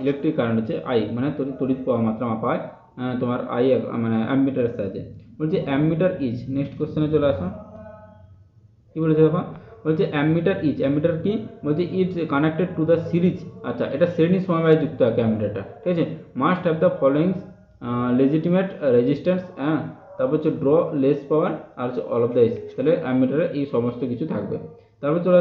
ইলেকট্রিক কারেন্ট হচ্ছে মানে তড়িৎ প্রবাহ মাত্রা মাপা হয় তোমার মানে অ্যামিটারের সাহায্যে। বলছে অ্যামিটার ইজ, নেক্সট কোশ্চেনে চলে আসো, কি বলেছে দেখো, বলছে অ্যামিটার কি, বলছে it's connected to the series, আচ্ছা এটা শ্রেণী সমবায়ে যুক্ত আছে অ্যামিটারটা, ঠিক আছে? Must have the following legitimate resistance, হ্যাঁ। তারপর হচ্ছে ড্র লেস পাওয়ার, আর হচ্ছে অল অফ দ্য এস, তাহলে অ্যামিটারে এই সমস্ত কিছু থাকবে। তারপর চলে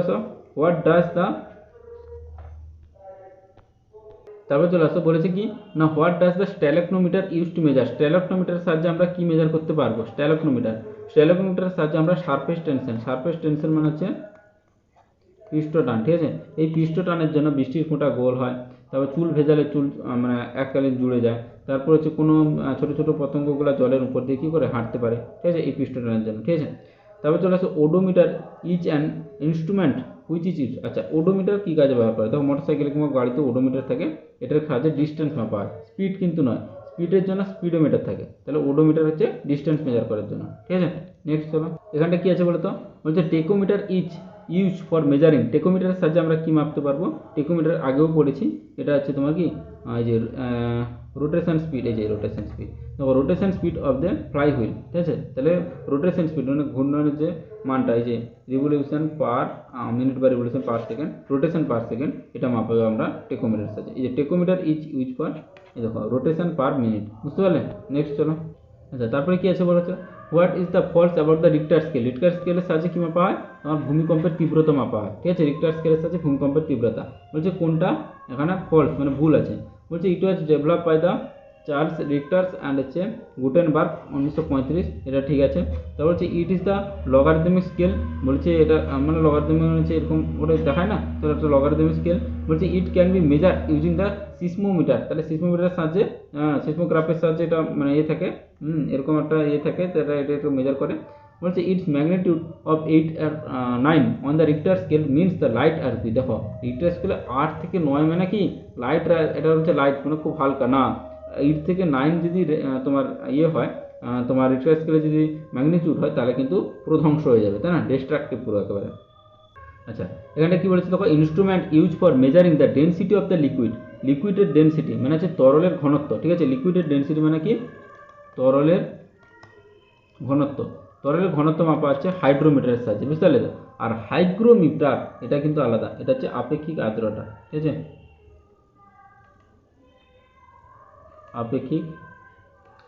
আসো বলেছে কি না what does the stalactometer use to measure, স্ট্যালাক্টোমিটারের সাহায্যে আমরা কি মেজার করতে পারবো, স্ট্যালাক্টোমিটারের সাহায্যে আমরা সারফেস টেনশন মানে হচ্ছে পৃষ্ঠটান, ঠিক আছে? এই পৃষ্ঠটানের জন্য বৃষ্টির ফোঁটা গোল হয়, তারপর চুল ভেজালে চুল মানে এককালীন জুড়ে যায়, তারপর হচ্ছে কোনো ছোটো ছোটো পতঙ্গগুলো জলের উপর দিয়ে কী করে হাঁটতে পারে, ঠিক আছে? এই পৃষ্ঠটানের জন্য, ঠিক আছে? তারপর চলে আসে odometer is an instrument which is use, আচ্ছা ওডোমিটার কী কাজে ব্যবহার করে, দেখো মোটরসাইকেলে কিংবা গাড়িতে ওডোমিটার থাকে, এটার সাহায্যে ডিস্টেন্স মাপা হয়, স্পিড কিন্তু নয়, স্পিডের জন্য স্পিডোমিটার থাকে, তাহলে ওডোমিটার হচ্ছে ডিস্টেন্স মেজার করার জন্য, ঠিক আছে? নেক্সট চলো, এখানটা কী আছে বলো তো, বলছে tachometer is use for measuring, টেকোমিটারের সাহায্যে আমরা কি মাপতে পারবো, টেকোমিটার আগেও পড়েছি, এটা হচ্ছে তোমার কি এই যে রোটেশন স্পিড, এই যে রোটেশন স্পিড, দেখো rotation speed of the fly wheel, ঠিক আছে? তাহলে রোটেশন স্পিড মানে ঘূর্ণনের যে মানটা, এই যে রিভলিউশন পার মিনিট বা revolution per second, rotation per second, এটা মাপাবো আমরা টেকোমিটারের সাহায্যে। এই যে টেকোমিটার ইজ ইউজ ফর, এই দেখো রোটেশন পার মিনিট, বুঝতে পারলে? নেক্সট চলো, আচ্ছা তারপরে কি আছে বলেছে, what is the false about the Richter স্কেলের সাহায্যে কি মাপা হয়, তোমার ভূমিকম্পের তীব্রতা মাপা হয়, ঠিক আছে? রিক্টার স্কেলের সাহায্যে ভূমিকম্পের তীব্রতা, বলছে কোনটা এখানে ফলস মানে ভুল আছে, বলছে it was develop by the Charles Richter's and হচ্ছে গুটেনবার্গ 1935, এটা ঠিক আছে। তারপর হচ্ছে it is the logarithmic scale, বলছে এটা মানে লগারিদমিক হচ্ছে এরকম ওটা দেখায় না, তো একটা লগারিদমিক স্কেল, বলছে it can be measure using the seismometer, তাহলে সিসমোমিটারের সাহায্যে সিসমোগ্রাফের সাহায্যে এটা মানে থাকে এরকম একটা থাকে, তাহলে এটা একটু মেজার করে। বলছে ইটস ম্যাগনিটিউড অফ 8 আর 9 on the Richter scale means the light earthquake, দেখো রিক্টার স্কেলে 8 থেকে 9 মানে কি লাইট, এটা হচ্ছে লাইট মানে খুব হালকা না, 8 থেকে 9 যদি তোমার হয় তোমার রিক্টার স্কেলে যদি ম্যাগনিটিউড হয় তাহলে কিন্তু পুরো ধ্বংস হয়ে যাবে, তাই না? ডিস্ট্রাকটিভ পুরো একেবারে। আচ্ছা এখানে কি বলেছে দেখো, instrument use for measuring the density of the লিকুইডের ডেনসিটি মানে হচ্ছে তরলের ঘনত্ব, ঠিক আছে? লিকুইডের ডেনসিটি মানে কি তরলের ঘনত্ব মাপা হচ্ছে হাইড্রোমিটারের সাহায্যে, বুঝতে পারলে তো? আর হাইগ্রোমিটার এটা কিন্তু আলাদা, এটা হচ্ছে আপেক্ষিক আর্দ্রতা, ঠিক আছে? আপেক্ষিক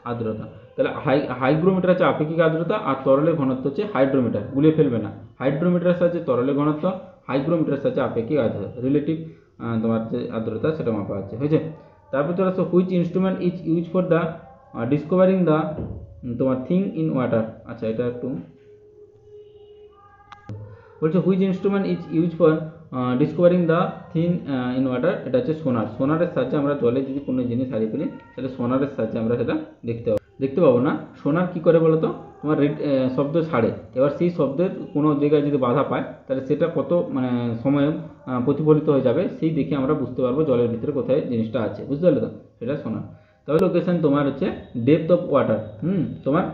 আর্দ্রতা। তাহলে হাইগ্রোমিটার হচ্ছে আপেক্ষিক আর্দ্রতা, আর তরলের ঘনত্ব হচ্ছে হাইড্রোমিটার, গুলিয়ে ফেলবে না। হাইড্রোমিটারের সাহায্যে তরলের ঘনত্ব, হাইগ্রোমিটারের সাহায্যে আপেক্ষিক আর্দ্রতা, রিলেটিভ তোমার যে আর্দ্রতা সেটা মাপা হচ্ছে, হয়েছে। তারপর চলে আসো, which instrument is use for the discovering the তোমার থিং ইন ওয়াটার। আচ্ছা, এটা একটু বলছে which instrument is use for discovering the thin in water. এটা হচ্ছে সোনার। সোনারের সাহায্যে আমরা জলে যদি কোনো জিনিস হারিয়ে ফেলি, তাহলে সোনারের সাহায্যে আমরা সেটা দেখতে পাবো না। সোনার কী করে বলো তো, তোমার শব্দ ছাড়ে, এবার সেই শব্দের কোনো জায়গায় যদি বাধা পায়, তাহলে সেটা কত মানে সময়ে প্রতিফলিত হয়ে যাবে, সেই দেখে আমরা বুঝতে পারবো জলের ভিতরে কোথায় জিনিসটা আছে, বুঝতে পারলে তো, সেটা সোনার। তবে লোকেশন তোমার হচ্ছে ডেপথ অফ ওয়াটার, তোমার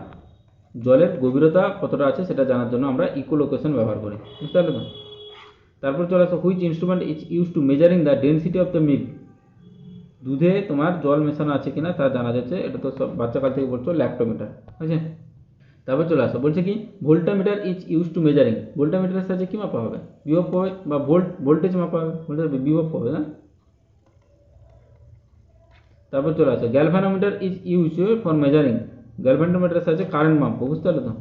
জলের গভীরতা কতটা আছে সেটা জানার জন্য আমরা ইকোলোকেশন ব্যবহার করি, বুঝতে পারলে তো। তারপর চলে আসো, which instrument is use to measuring the density of the milk. দুধে তোমার জল মেশানো আছে কিনা তা জানা যাচ্ছে, এটা তো সব বাচ্চাকাল থেকে বলছো, ল্যাক্টোমিটার, আছে। তারপর চলে আসো, বলছে কি voltameter is use to measuring. ভোল্টামিটারের সাহায্যে কি মাপা হবে? বিভব হবে, বা ভোল্টেজ মাপা হবে, বিভব হবে না। তারপর চলে আসো, galvanometer is use for measuring. গ্যালভানোমিটারের সাহায্যে কারেন্ট মাপবো, বুঝতে পারলে তো।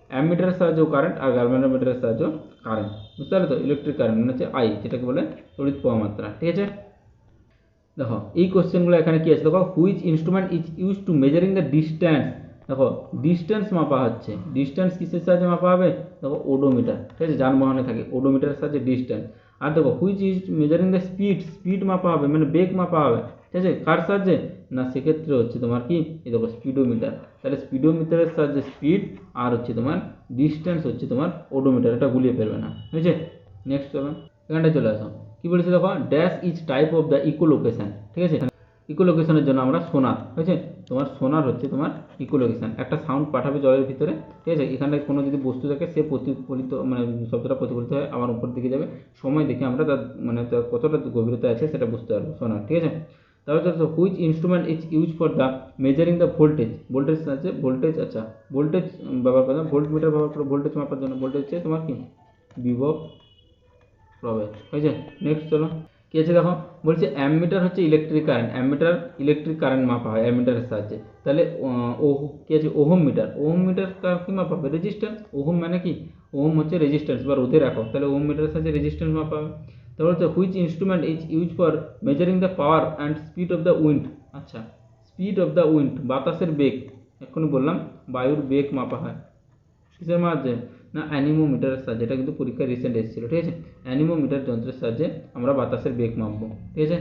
অ্যামিটারের সাহায্যেও কারেন্ট, আর গ্যালভানোমিটারের সাহায্যেও কারেন্ট, বুঝতে পারলে তো। ইলেকট্রিক কারেন্ট মানে হচ্ছে আই, যেটাকে বলে তড়িৎ প্রবাহ মাত্রা, ঠিক আছে। দেখো এই কোশ্চেনগুলো এখানে কি আছে, দেখো which instrument is use to measuring the distance. দেখো ডিস্ট্যান্স মাপা হচ্ছে, ডিস্ট্যান্স কিসের সাহায্যে মাপা হবে? দেখো ওডোমিটার, ঠিক আছে, যানবাহনে থাকে ওডোমিটারের সাহায্যে ডিস্ট্যান্স। আর দেখো which is measuring the speed মাপা হবে, মানে বেগ মাপা হবে, ঠিক আছে, কার সাহায্যে? না, সেক্ষেত্রে হচ্ছে তোমার কি, এই দেখো স্পিডোমিটার। তাহলে স্পিডোমিটারের সাহায্যে স্পিড, আর হচ্ছে তোমার ডিস্ট্যান্স হচ্ছে তোমার ওডোমিটার, এটা গুলিয়ে ফেলবে না, বুঝেছে। নেক্সট চলো, এখানটায় চলে আসো, কি বলেছে দেখো, dash is type of the echolocation, ঠিক আছে। ইকোলোকেশনের জন্য আমরা সোনার, হয়েছে, তোমার সোনার হচ্ছে তোমার ইকোলোকেশন। একটা সাউন্ড পাঠাবে জলের ভিতরে, ঠিক আছে, এখানে কোনো যদি বস্তু থাকে সে প্রতিফলিত মানে শব্দটা প্রতিফলিত হয় আমার উপর দিকে যাবে, সময় দেখে আমরা তার মানে তার কতটা গভীরতা আছে সেটা বুঝতে পারবো, সোনার, ঠিক আছে। তারপর হচ্ছে which instrument is use for the measuring the voltage. Voltage আছে, ভোল্টেজ, আচ্ছা, ভোল্টেজ ব্যবহার করা, ভোল্ট মিটার ব্যবহার করে ভোল্টেজ মাপার জন্য। ভোল্টেজ হচ্ছে তোমার কি, বিভব প্রবেশ, হয়েছে। নেক্সট চলো, কি আছে দেখো, বলছে অ্যামমিটার হচ্ছে electric current. Ammeter electric current মাপা হয় অ্যামমিটারের সাহায্যে। তাহলে কি আছে, ওহম মিটার। ওহম মিটার কি মাপা হবে? রেজিস্ট্যান্স। ওহম মানে কি, ওহম হচ্ছে রেজিস্ট্যান্স বা রোধের একক, তাহলে ওহম মিটারের সাহায্যে রেজিস্ট্যান্স মাপা হবে। তারপর হচ্ছে which instrument is use for measuring the power and speed of the wind. আচ্ছা, স্পিড অফ দ্য উইন্ড, বাতাসের বেগ, এক্ষুনি বললাম বায়ুর বেগ মাপা হয় কিসের মাধ্যমে? না, অ্যানিমোমিটারের সাহায্যে। এটা কিন্তু পরীক্ষায় রিসেন্ট এসেছিল, ঠিক আছে। অ্যানিমোমিটার যন্ত্রের সাহায্যে আমরা বাতাসের বেগ মাপবো, ঠিক আছে।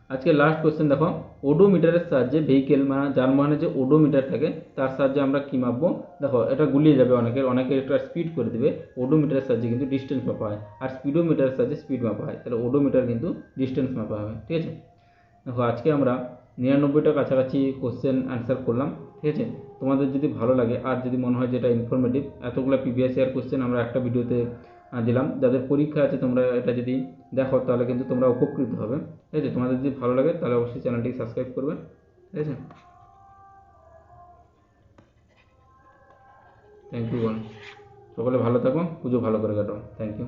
আজকে লাস্ট কোশ্চেন দেখো, ওডোমিটারের সাহায্যে ভেহিকেল মানে যানবাহনের যে ওডোমিটার থাকে তার সাহায্যে আমরা কি মাপবো? দেখো এটা গুলিয়ে যাবে অনেকের একটা স্পিড করে দেবে। ওডোমিটারের সাহায্যে কিন্তু ডিস্টেন্স মাপা হয়, আর স্পিডোমিটারের সাহায্যে স্পিড মাপা হয়, তাহলে ওডোমিটার কিন্তু ডিস্টেন্স মাপা হবে, ঠিক আছে। দেখো আজকে আমরা 99টা কাছাকাছি কোশ্চেন অ্যান্সার করলাম, ঠিক আছে। তোমাদের যদি ভালো লাগে আর যদি মনে হয় যে এটা ইনফরমেটিভ, এতগুলো প্রিভিয়াস ইয়ার কোশ্চেন আমরা একটা ভিডিওতে দিলাম, যাদের পরীক্ষা আছে তোমরা এটা যদি দেখো তাহলে কিন্তু তোমরা উপকৃত হবে, ঠিক আছে। তোমাদের যদি ভালো লাগে তাহলে অবশ্যই চ্যানেলটিকে সাবস্ক্রাইব করবে, ঠিক আছে। থ্যাংক ইউ বল, সকলে ভালো থাকো, পুজো ভালো করে কাটো, থ্যাংক ইউ।